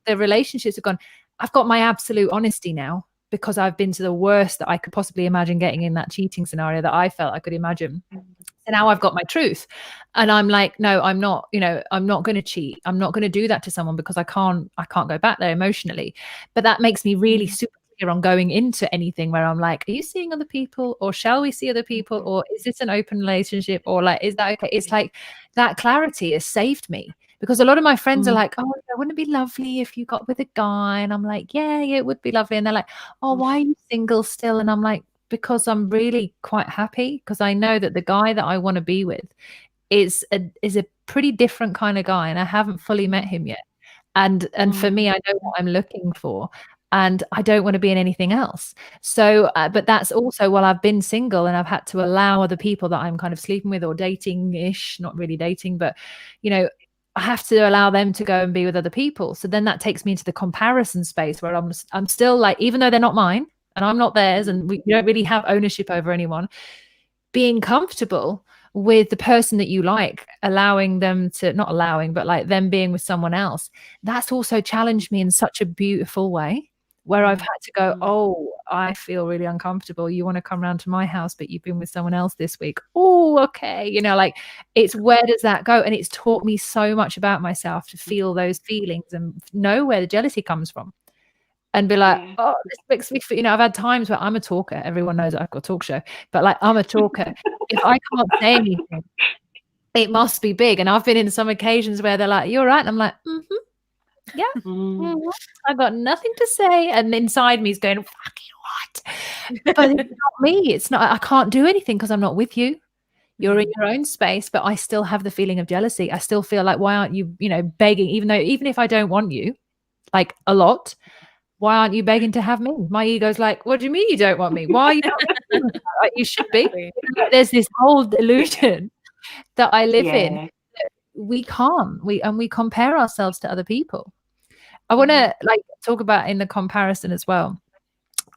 the relationships have gone. I've got my absolute honesty now, because I've been to the worst that I could possibly imagine getting in that cheating scenario that I felt I could imagine. And now I've got my truth, and I'm like, no, I'm not, I'm not going to cheat. I'm not going to do that to someone, because I can't go back there emotionally. But that makes me really super clear on going into anything where I'm like, are you seeing other people, or shall we see other people, or is this an open relationship, or like, is that okay? It's like that clarity has saved me. Because a lot of my friends are like, oh, wouldn't it be lovely if you got with a guy? And I'm like, yeah, it would be lovely. And they're like, oh, why are you single still? And I'm like, because I'm really quite happy, because I know that the guy that I want to be with is a pretty different kind of guy, and I haven't fully met him yet. And for me, I know what I'm looking for, and I don't want to be in anything else. So, but that's also, while I've been single and I've had to allow other people that I'm kind of sleeping with or dating-ish, not really dating, but, you know, I have to allow them to go and be with other people. So then that takes me into the comparison space where I'm still like, even though they're not mine and I'm not theirs, and we don't really have ownership over anyone, being comfortable with the person that you like, allowing them to, not allowing, but like them being with someone else, that's also challenged me in such a beautiful way, where I've had to go, oh, I feel really uncomfortable. You want to come round to my house, but you've been with someone else this week. Oh, okay. You know, like, it's, where does that go? And it's taught me so much about myself to feel those feelings and know where the jealousy comes from. And be like, oh, this makes me feel, you know, I've had times where I'm a talker. Everyone knows I've got a talk show, but like, I'm a talker. If I can't say anything, it must be big. And I've been in some occasions where they're like, you're right. And I'm like, yeah, I've got nothing to say. And inside me is going, fucking what? But it's not me. It's not, I can't do anything because I'm not with you. You're in your own space, but I still have the feeling of jealousy. I still feel like, why aren't you, you know, begging, even if I don't want you, like, a lot, why aren't you begging to have me? My ego's like, what do you mean you don't want me? Why are you not? Like, you should be. There's this whole delusion that I live in. We can't. We compare ourselves to other people. I want to like talk about in the comparison as well.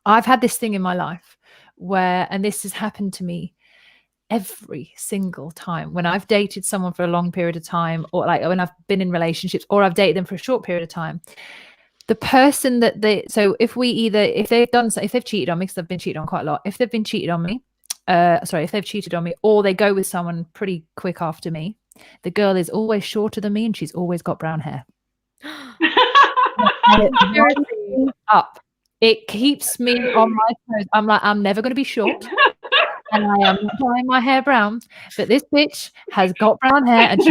I've had this thing in my life where, and this has happened to me every single time when I've dated someone for a long period of time, or like when I've been in relationships, or I've dated them for a short period of time. The person that so if they've cheated on me, because I've been cheated on quite a lot, if they've been cheated on me, if they've cheated on me, or they go with someone pretty quick after me, the girl is always shorter than me and she's always got brown hair. Up. It keeps me on my toes. I'm like, I'm never going to be short. And I am dyeing my hair brown, but this bitch has got brown hair, and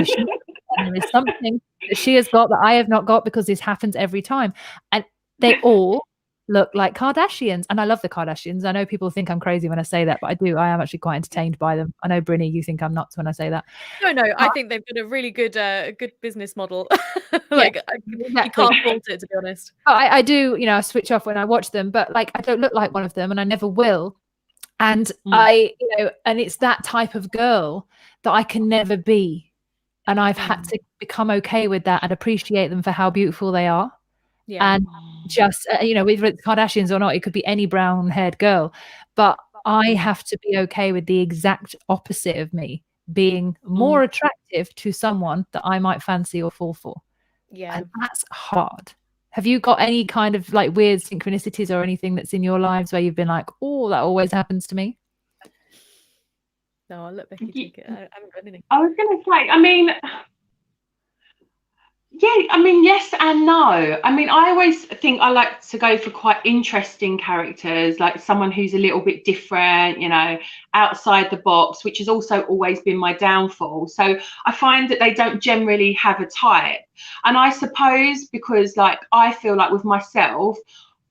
and there is something that she has got that I have not got, because this happens every time. And they all look like Kardashians. And I love the Kardashians. I know people think I'm crazy when I say that, but I do. I am actually quite entertained by them. I know, Brinny, you think I'm nuts when I say that. No, I think they've got a really good business model. Like, you can't fault it, to be honest. I do, you know, I switch off when I watch them, but like, I don't look like one of them, and I never will. And and it's that type of girl that I can never be. And I've had to become okay with that and appreciate them for how beautiful they are. Yeah. And just, whether it's Kardashians or not, it could be any brown haired girl, but I have to be okay with the exact opposite of me being more attractive to someone that I might fancy or fall for. Yeah. And that's hard. Have you got any kind of like weird synchronicities or anything that's in your lives where you've been like, oh, that always happens to me? No, I'll let Becky take it. I haven't got anything. I was going to say, yes and no. I always think I like to go for quite interesting characters, like someone who's a little bit different, outside the box, which has also always been my downfall. So I find that they don't generally have a type. And I suppose because like I feel like with myself,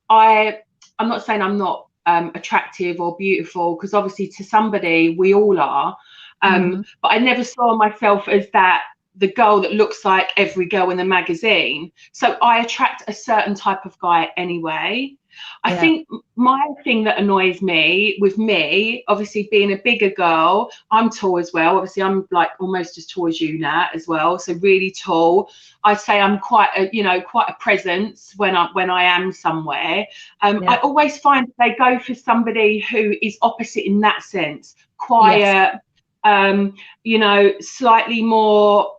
I'm not saying I'm not attractive or beautiful, because obviously to somebody we all are. But I never saw myself as the girl that looks like every girl in the magazine. So I attract a certain type of guy anyway. I think my thing that annoys me, obviously being a bigger girl, I'm tall as well. Obviously I'm like almost as tall as you, Nat, as well. So really tall. I'd say I'm quite a presence when I am somewhere. I always find they go for somebody who is opposite in that sense. Quiet, slightly more,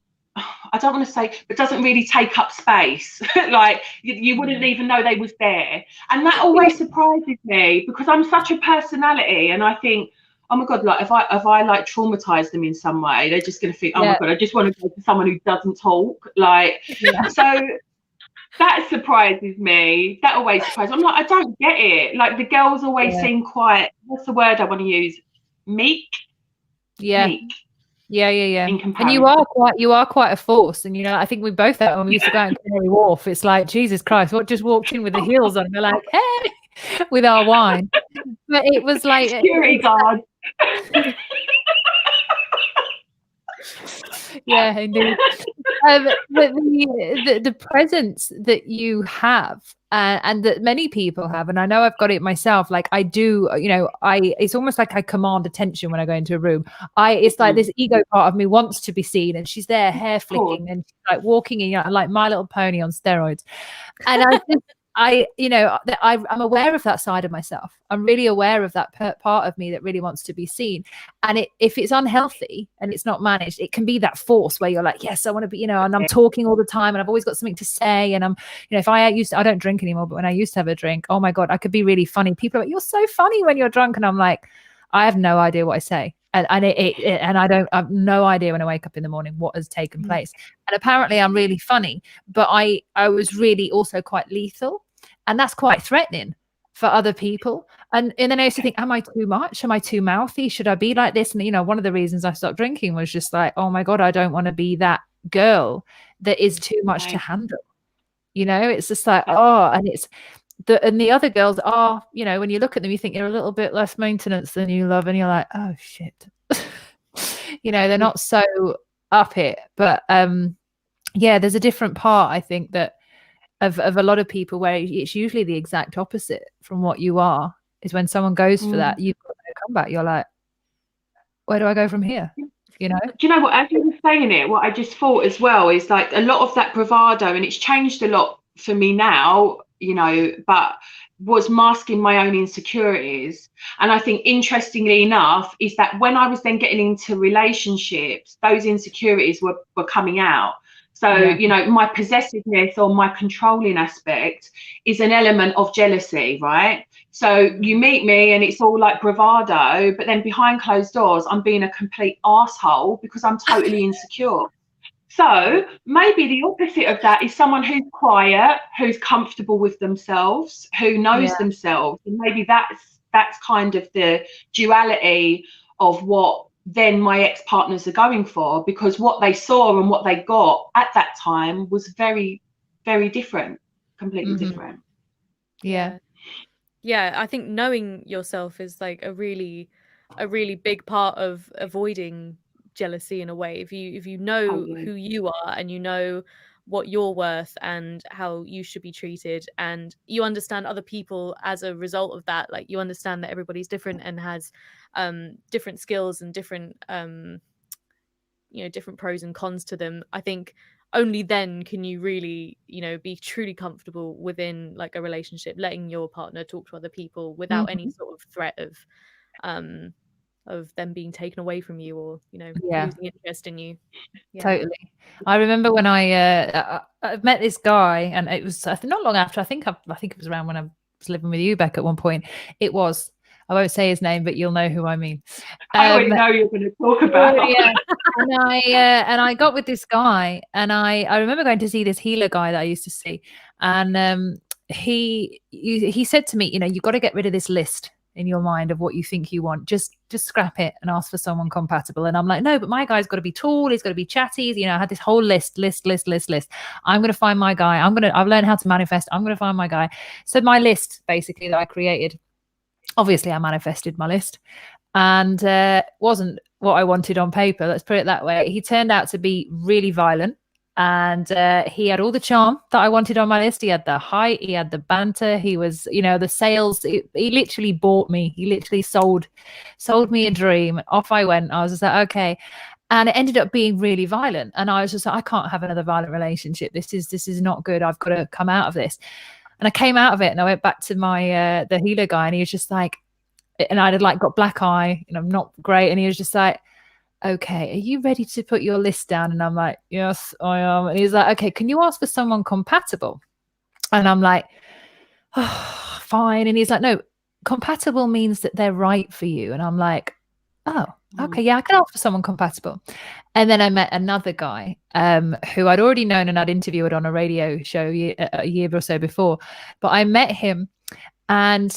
I don't want to say, but doesn't really take up space. Like you wouldn't even know they was there. And that always surprises me, because I'm such a personality, and I think, oh my God, like if I like traumatize them in some way, they're just going to think, oh my God, I just want to go to someone who doesn't talk. Like, so that surprises me. That always surprises me. I'm like, I don't get it. Like the girls always seem quite, what's the word I want to use? Meek. Meek. Yeah. And you are quite a force. And I think we both when we used to go out in Canary Wharf, it's like, Jesus Christ, what just walked in with the heels on? We're like, hey, with our wine. But it was like security guard. Yeah, indeed. But the presence that you have, and that many people have, and I know I've got it myself. Like I do, it's almost like I command attention when I go into a room. It's like this ego part of me wants to be seen, and she's there, hair flicking, and she's like walking in, like My Little Pony on steroids. And I'm aware of that side of myself. I'm really aware of that part of me that really wants to be seen. And if it's unhealthy and it's not managed, it can be that force where you're like, yes, I want to be, and I'm talking all the time and I've always got something to say. And if I don't drink anymore, but when I used to have a drink, oh my God, I could be really funny. People are like, you're so funny when you're drunk. And I'm like, I have no idea what I say. And I have no idea when I wake up in the morning what has taken place. And apparently I'm really funny, but I was really also quite lethal. And that's quite threatening for other people. And then I used to think, am I too much? Am I too mouthy? Should I be like this? And, one of the reasons I stopped drinking was just like, oh my God, I don't want to be that girl that is too much to handle. It's just like, and it's the other girls are, when you look at them, you think you're a little bit less maintenance than you love. And you're like, oh shit. They're not so up it. But there's a different part, I think, that of a lot of people where it's usually the exact opposite from what you are, is when someone goes for that, you've got no comeback. You're like, where do I go from here? Do you know what, as you were saying it, what I just thought as well is like a lot of that bravado, and it's changed a lot for me now, but was masking my own insecurities. And I think interestingly enough is that when I was then getting into relationships, those insecurities were coming out. So, my possessiveness or my controlling aspect is an element of jealousy, right? So you meet me and it's all like bravado, but then behind closed doors, I'm being a complete arsehole because I'm totally insecure. So maybe the opposite of that is someone who's quiet, who's comfortable with themselves, who knows themselves. And maybe that's kind of the duality of what then my ex-partners are going for, because what they saw and what they got at that time was very, very different, completely different. Yeah, I think knowing yourself is like a really big part of avoiding jealousy in a way. If you know who you are and you know what you're worth and how you should be treated, and you understand other people as a result of that, like you understand that everybody's different and has different skills and different different pros and cons to them. I think only then can you really be truly comfortable within like a relationship, letting your partner talk to other people without any sort of threat of them being taken away from you or losing interest in you. Totally. I remember when I met this guy, and it was not long after. I think it was around when I was living with you, Beck, at one point. I won't say his name, but you'll know who I mean. I already know you're going to talk about. And I got with this guy, and I remember going to see this healer guy that I used to see, and he said to me, you've got to get rid of this list in your mind of what you think you want. Just scrap it and ask for someone compatible. And I'm like, no, but my guy's got to be tall. He's got to be chatty. I had this whole list. I'm going to find my guy. I've learned how to manifest. I'm going to find my guy. So my list basically that I created, obviously I manifested my list, and wasn't what I wanted on paper. Let's put it that way. He turned out to be really violent. And he had all the charm that I wanted on my list. He had the height, he had the banter, he was, the sales. He literally bought me. He literally sold me a dream. Off I went. I was just like, okay. And it ended up being really violent. And I was just like, I can't have another violent relationship. This is not good. I've got to come out of this. And I came out of it, and I went back to my the healer guy, and he was just like, and I had like got black eye, not great. And he was just like, okay, are you ready to put your list down? And I'm like, yes, I am. And he's like, okay, can you ask for someone compatible? And I'm like, oh, fine. And he's like, no, compatible means that they're right for you. And I'm like, oh, okay, yeah, I can ask for someone compatible. And then I met another guy who I'd already known and I'd interviewed on a radio show a year or so before. But I met him, and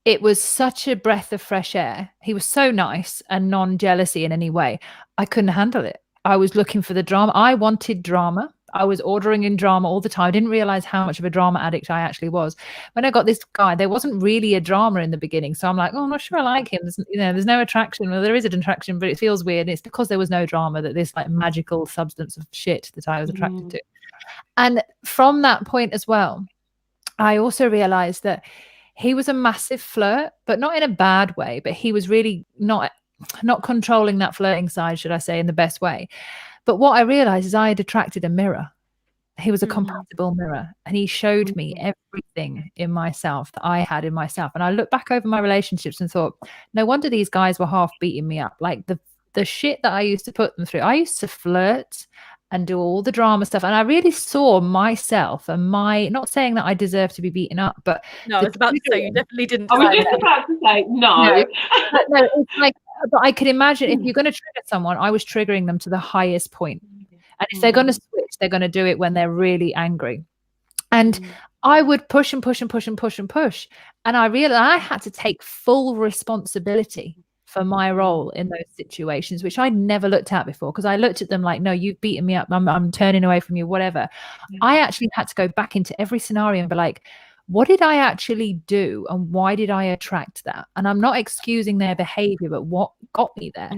it was such a breath of fresh air. He was so nice and non-jealousy in any way. I couldn't handle it. I was looking for the drama. I wanted drama. I was ordering in drama all the time. I didn't realize how much of a drama addict I actually was. When I got this guy, there wasn't really a drama in the beginning. So I'm like, oh, I'm not sure I like him. There's no attraction. Well, there is an attraction, but it feels weird. And it's because there was no drama that this like magical substance of shit that I was attracted to. And from that point as well, I also realized that he was a massive flirt, but not in a bad way, but he was really not controlling that flirting side, should I say, in the best way. But what I realized is I had attracted a mirror. He was a compatible mirror, and he showed me everything in myself that I had in myself. And I looked back over my relationships and thought, no wonder these guys were half beating me up. Like the shit that I used to put them through. I used to flirt and do all the drama stuff. And I really saw myself and not saying that I deserve to be beaten up, but no, I was about to say you definitely didn't. I was just about to say no. No, it's like, but I could imagine if you're going to trigger someone, I was triggering them to the highest point. And if they're going to switch, they're going to do it when they're really angry. And I would push and push and push and push and push. And I realized I had to take full responsibility for my role in those situations, which I never looked at before, because I looked at them like, no, you've beaten me up. I'm turning away from you, whatever. I actually had to go back into every scenario and be like, what did I actually do? And why did I attract that? And I'm not excusing their behavior, but what got me there?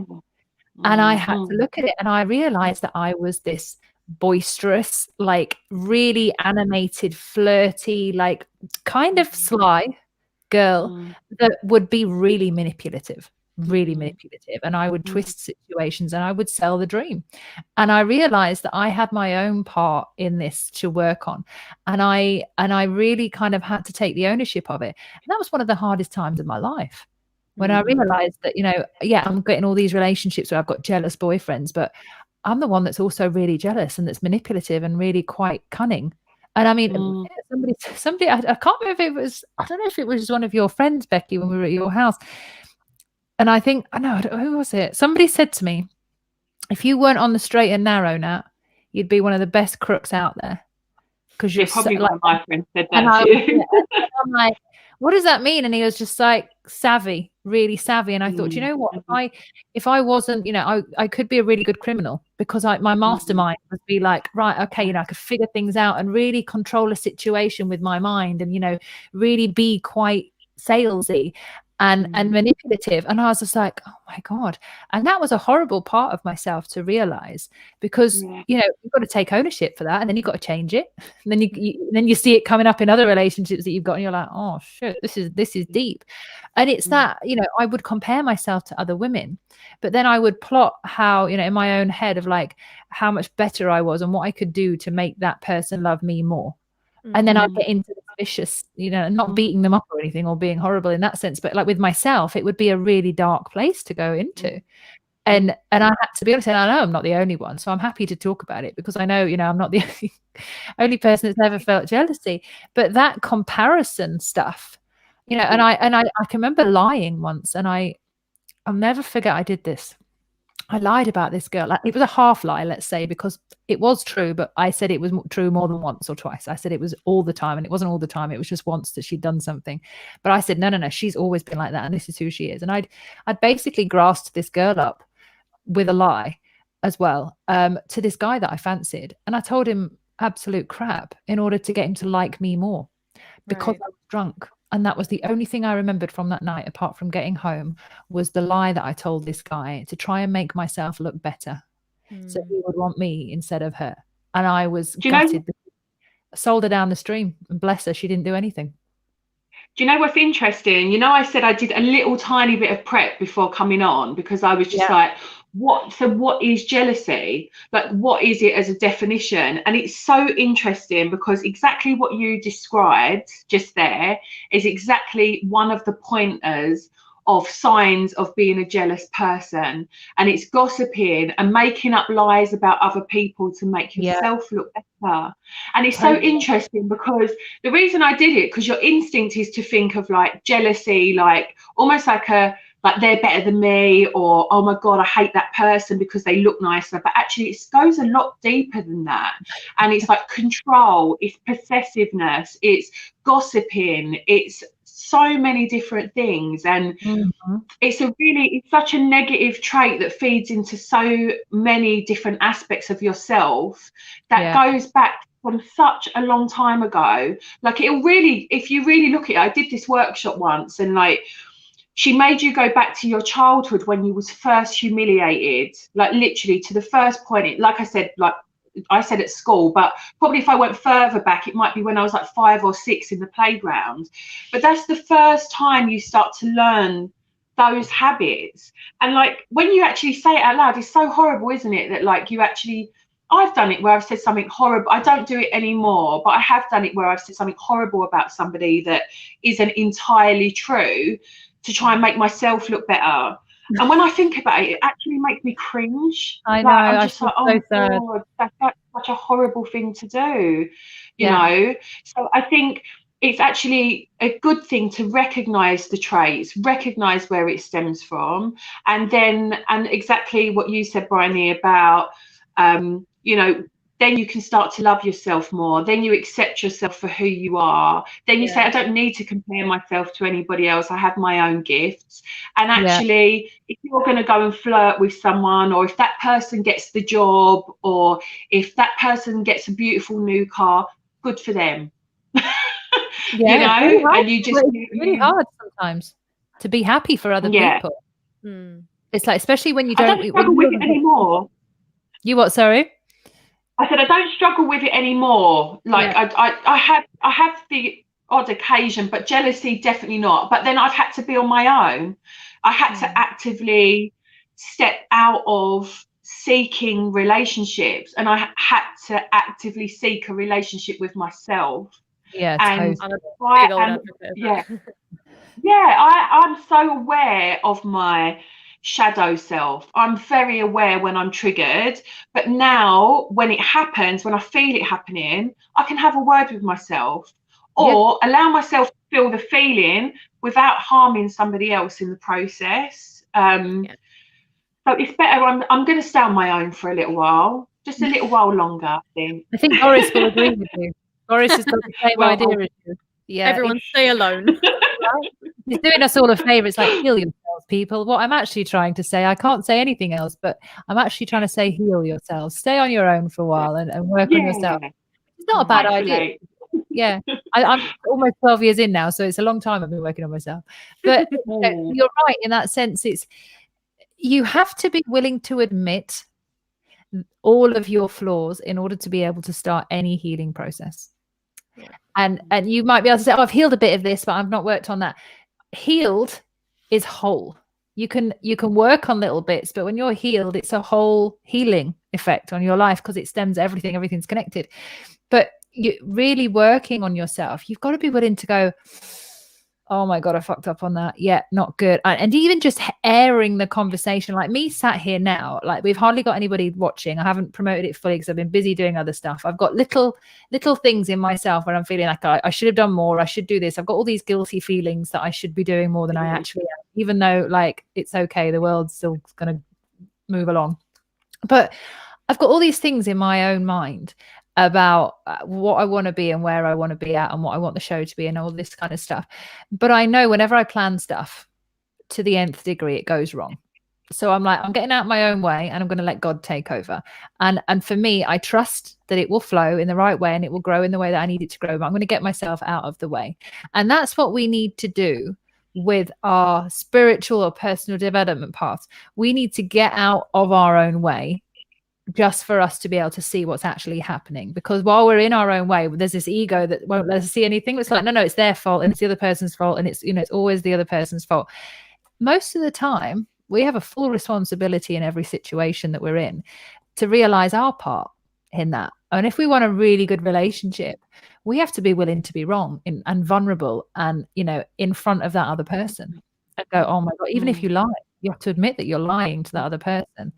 And I had to look at it, and I realized that I was this boisterous, like really animated, flirty, like kind of sly girl that would be really manipulative. And I would twist situations and I would sell the dream. And I realized that I had my own part in this to work on. And I really kind of had to take the ownership of it. And that was one of the hardest times of my life, when I realized that, I'm getting all these relationships where I've got jealous boyfriends, but I'm the one that's also really jealous and that's manipulative and really quite cunning. And I mean, somebody, I can't remember if it was, I don't know if it was one of your friends, Becky, when we were at your house. And I think, who was it? Somebody said to me, if you weren't on the straight and narrow, Nat, you'd be one of the best crooks out there. Because you're probably so, one of my friends said that to you. And I'm like, what does that mean? And he was just like savvy, really savvy. And I thought, you know what? If I wasn't, I could be a really good criminal, because my mastermind would be like, right, okay, I could figure things out and really control a situation with my mind, and really be quite salesy and manipulative. And I was just like, oh my God. And that was a horrible part of myself to realize, because you've got to take ownership for that, and then you've got to change it, and then you see it coming up in other relationships that you've got, and you're like, oh shit, this is deep. And it's that I would compare myself to other women, but then I would plot how in my own head of like how much better I was and what I could do to make that person love me more. And then I'd get into the vicious, not beating them up or anything or being horrible in that sense, but like with myself, it would be a really dark place to go into. And I had to be honest, and I know I'm not the only one, so I'm happy to talk about it, because I know, I'm not the only person that's never felt jealousy. But that comparison stuff, and I can remember lying once, and I'll never forget I did this. I lied about this girl. It was a half lie, let's say, because it was true, but I said it was true more than once or twice. I said it was all the time, and it wasn't all the time. It was just once that she'd done something. But I said, no, she's always been like that, and this is who she is. And I'd basically grasped this girl up with a lie as well, to this guy that I fancied. And I told him absolute crap in order to get him to like me more, because I was drunk. And that was the only thing I remembered from that night, apart from getting home, was the lie that I told this guy to try and make myself look better. So he would want me instead of her. And I was gutted. Sold her down the stream, and bless her, she didn't do anything. Do you know what's interesting? I said I did a little tiny bit of prep before coming on, because I was just like, what is jealousy? Like, what is it as a definition? And it's so interesting, because exactly what you described just there is exactly one of the pointers of signs of being a jealous person. And it's gossiping and making up lies about other people to make yourself look better. And it's so interesting, because the reason I did it, because your instinct is to think of like jealousy, like almost like they're better than me, or oh my God, I hate that person because they look nicer. But actually it goes a lot deeper than that. And it's like control, it's possessiveness, it's gossiping, it's so many different things, and it's such a negative trait that feeds into so many different aspects of yourself that goes back from such a long time ago. Like, it'll really, if you really look at it, I did this workshop once, and like, she made you go back to your childhood when you was first humiliated, like literally to the first point. Like I said, like I said at school, but probably if I went further back, it might be when I was like 5 or 6 in the playground. But that's the first time you start to learn those habits. And like, when you actually say it out loud, it's so horrible, isn't it? That like, you actually, I've done it where I've said something horrible. I don't do it anymore, but I have done it where I've said something horrible about somebody that isn't entirely true, to try and make myself look better. And when I think about it, it actually makes me cringe. I know. Like, I'm just like, oh, so God, that's such a horrible thing to do, you know? So I think it's actually a good thing to recognise the traits, recognise where it stems from, and exactly what you said, Brinny, about, you know, then you can start to love yourself more. Then you accept yourself for who you are. Then you say, I don't need to compare myself to anybody else. I have my own gifts. And actually, if you're going to go and flirt with someone, or if that person gets the job, or if that person gets a beautiful new car, good for them. You know, really, and you just, it's really hard sometimes to be happy for other people. It's like, especially when you don't. I don't struggle with it anymore. You what? Sorry. I said I don't struggle with it anymore. Like, I have the odd occasion, but jealousy definitely not. But then I've had to be on my own. I had to actively step out of seeking relationships, and I had to actively seek a relationship with myself. I'm so aware of my shadow self. I'm very aware when I'm triggered, but now when it happens, when I feel it happening, I can have a word with myself, or allow myself to feel the feeling without harming somebody else in the process. So it's better. I'm going to stay on my own for a little while, just a little while longer, I think. I think Boris will agree with you. Boris has got the same idea as you. Yeah, everyone stay alone. He's doing us all a favour. It's like, heal yourselves, people. What I'm actually trying to say, I can't say anything else, but I'm actually trying to say, heal yourselves. Stay on your own for a while and work on yourself. It's not a bad idea. Yeah, I'm almost 12 years in now, so it's a long time I've been working on myself. But you're right in that sense. You have to be willing to admit all of your flaws in order to be able to start any healing process. And you might be able to say, oh, I've healed a bit of this, but I've not worked on that. Healed is whole. You can work on little bits, but when you're healed, it's a whole healing effect on your life, because it stems everything's connected. But you really working on yourself, you've got to be willing to go, oh my God, I fucked up on that. Yeah, not good. And even just airing the conversation, like me sat here now, like we've hardly got anybody watching. I haven't promoted it fully because I've been busy doing other stuff. I've got little things in myself where I'm feeling like I should have done more. I should do this. I've got all these guilty feelings that I should be doing more than I actually am, even though like it's okay. The world's still going to move along. But I've got all these things in my own mind about what I want to be and where I want to be at and what I want the show to be and all this kind of stuff. But I know whenever I plan stuff to the nth degree, it goes wrong. So I'm like, I'm getting out my own way and I'm going to let God take over. And for me, I trust that it will flow in the right way and it will grow in the way that I need it to grow. But I'm going to get myself out of the way. And that's what we need to do with our spiritual or personal development paths. We need to get out of our own way, just for us to be able to see what's actually happening. Because while we're in our own way, there's this ego that won't let us see anything. It's like, no, it's their fault and it's the other person's fault. And it's, it's always the other person's fault. Most of the time, we have a full responsibility in every situation that we're in to realize our part in that. And if we want a really good relationship, we have to be willing to be wrong and vulnerable and, in front of that other person and go, oh my God, even if you lie, you have to admit that you're lying to that other person.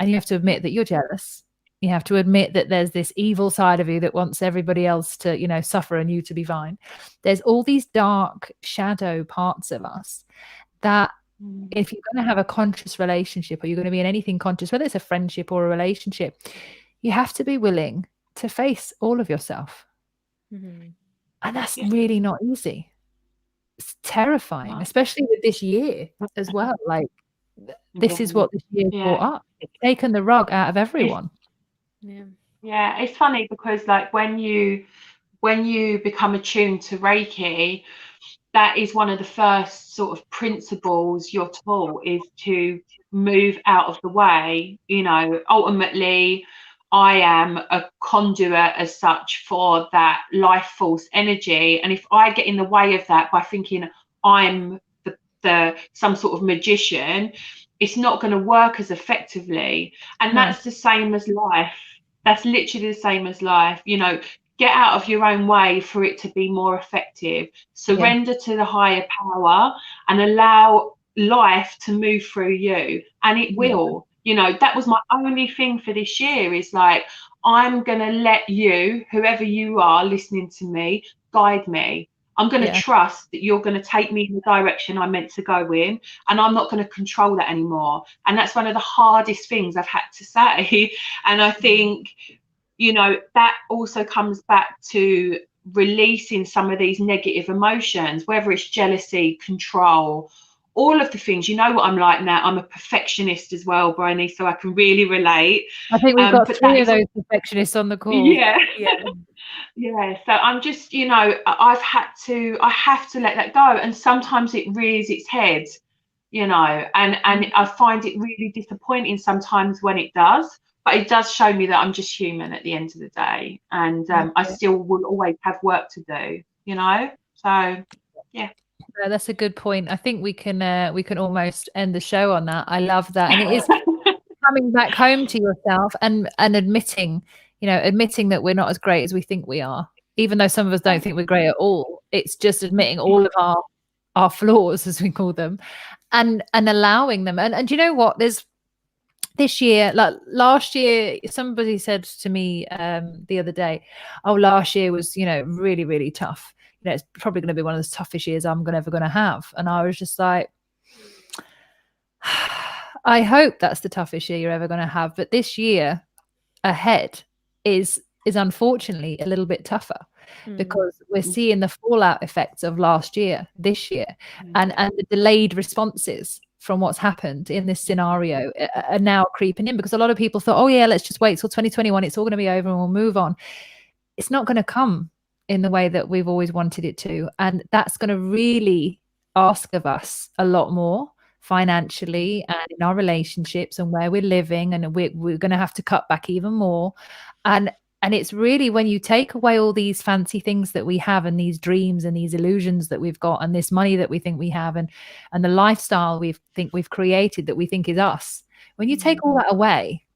And you have to admit that you're jealous. You have to admit that there's this evil side of you that wants everybody else to, suffer and you to be fine. There's all these dark shadow parts of us that if you're going to have a conscious relationship or you're going to be in anything conscious, whether it's a friendship or a relationship, you have to be willing to face all of yourself. And that's really not easy. it's terrifying, especially with this year as well. Like, this is what this year brought up. It's taken the rug out of everyone. Yeah, it's funny because like when you become attuned to Reiki, that is one of the first sort of principles you're taught, is to move out of the way. You know, ultimately, I am a conduit as such for that life force energy. And if I get in the way of that by thinking I'm the some sort of magician, it's not going to work as effectively. And that's the same as life. That's literally the same as life. You know, get out of your own way for it to be more effective. Surrender to the higher power and allow life to move through you, and it will. You know, that was my only thing for this year, is like, I'm going to let you, whoever you are listening to me, guide me. I'm going to trust that you're going to take me in the direction I'm meant to go in, and I'm not going to control that anymore. And that's one of the hardest things I've had to say. And I think, you know, that also comes back to releasing some of these negative emotions, whether it's jealousy, control, all of the things. You know what I'm like now. I'm a perfectionist as well, Brinny, so I can really relate. I think we've got 3 of those perfectionists on the call. Yeah. So I'm just, you know, I have to let that go. And sometimes it rears its head, you know, and I find it really disappointing sometimes when it does. But it does show me that I'm just human at the end of the day, and I still will always have work to do, you know. So, yeah. That's a good point. I think we can almost end the show on that. I love that, and it is coming back home to yourself and admitting, you know, admitting that we're not as great as we think we are, even though some of us don't think we're great at all. It's just admitting all of our flaws, as we call them, and allowing them. And you know what? There's this year, like last year, somebody said to me the other day, oh, last year was, you know, really, really tough. You know, it's probably going to be one of the toughest years I'm ever going to have. And I was just like, I hope that's the toughest year you're ever going to have. But this year ahead is unfortunately a little bit tougher, because we're seeing the fallout effects of last year, this year, and the delayed responses from what's happened in this scenario are now creeping in, because a lot of people thought, oh yeah, let's just wait till 2021, it's all going to be over and we'll move on. It's not going to come in the way that we've always wanted it to, and that's going to really ask of us a lot more financially and in our relationships and where we're living, and we're going to have to cut back even more. And it's really when you take away all these fancy things that we have, and these dreams and these illusions that we've got, and this money that we think we have, and the lifestyle we think we've created that we think is us, when you take all that away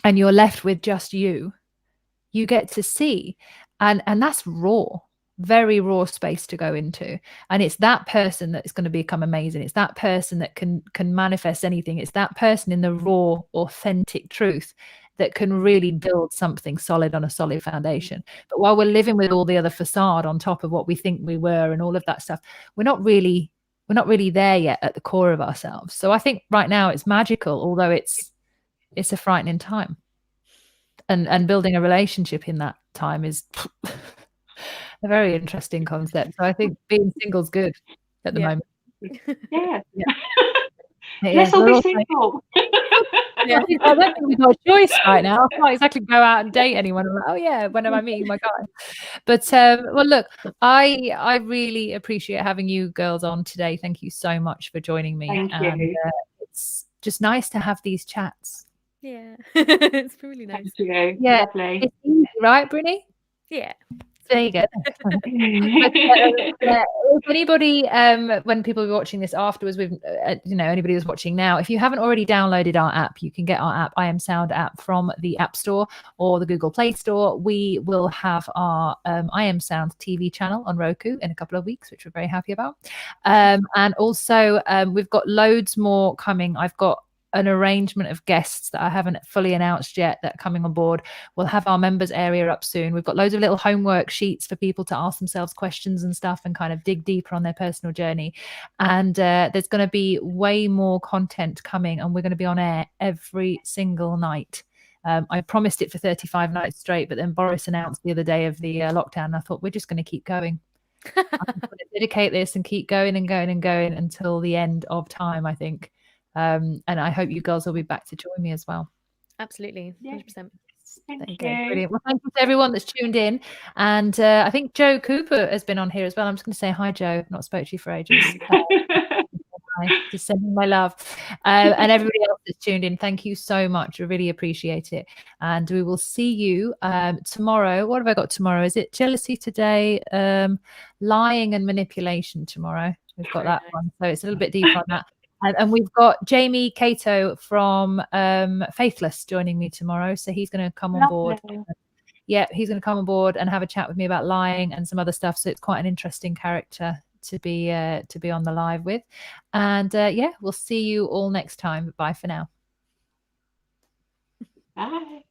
and you're left with just you get to see, and that's raw, very raw space to go into. And it's that person that's going to become amazing. It's that person that can manifest anything. It's that person in the raw, authentic truth that can really build something solid on a solid foundation. But while we're living with all the other facade on top of what we think we were and all of that stuff, we're not really there yet at the core of ourselves. So I think right now it's magical, although it's a frightening time. And building a relationship in that time is a very interesting concept. So I think being single's good at the moment. Yeah. Let's all be single. I don't think we've got a choice right now. I can't exactly go out and date anyone. I'm like, oh yeah, when am I meeting my guy? But well, look, I really appreciate having you girls on today. Thank you so much for joining me. Thank you. It's just nice to have these chats. Yeah, it's really nice. Thank you. Yeah, Lovely. it's easy, right, Brinny? Yeah. There you go. If anybody, when people are watching this afterwards, with anybody who's watching now, if you haven't already downloaded our app, you can get our app, I Am Sound app, from the App Store or the Google Play Store. We will have our I Am Sound TV channel on Roku in a couple of weeks, which we're very happy about. And also, we've got loads more coming. I've got an arrangement of guests that I haven't fully announced yet that are coming on board. We'll have our members area up soon. We've got loads of little homework sheets for people to ask themselves questions and stuff and kind of dig deeper on their personal journey. And there's going to be way more content coming, and we're going to be on air every single night. I promised it for 35 nights straight, but then Boris announced the other day of the lockdown, and I thought we're just going to keep going. I'm going to dedicate this and keep going and going and going until the end of time, I think. And I hope you girls will be back to join me as well. Absolutely, 100%. Thank you. Brilliant. Well, thank you to everyone that's tuned in. And I think Joe Cooper has been on here as well. I'm just going to say hi, Joe. Not spoke to you for ages. Hi, just sending my love. And everybody else that's tuned in, thank you so much. I really appreciate it. And we will see you tomorrow. What have I got tomorrow? Is it jealousy today? Lying and manipulation tomorrow. We've got that one. So it's a little bit deeper on that. And we've got Jamie Cato from Faithless joining me tomorrow. So he's going to come on board. Yeah, he's going to come on board and have a chat with me about lying and some other stuff. So it's quite an interesting character to be on the live with. And yeah, we'll see you all next time. Bye for now. Bye.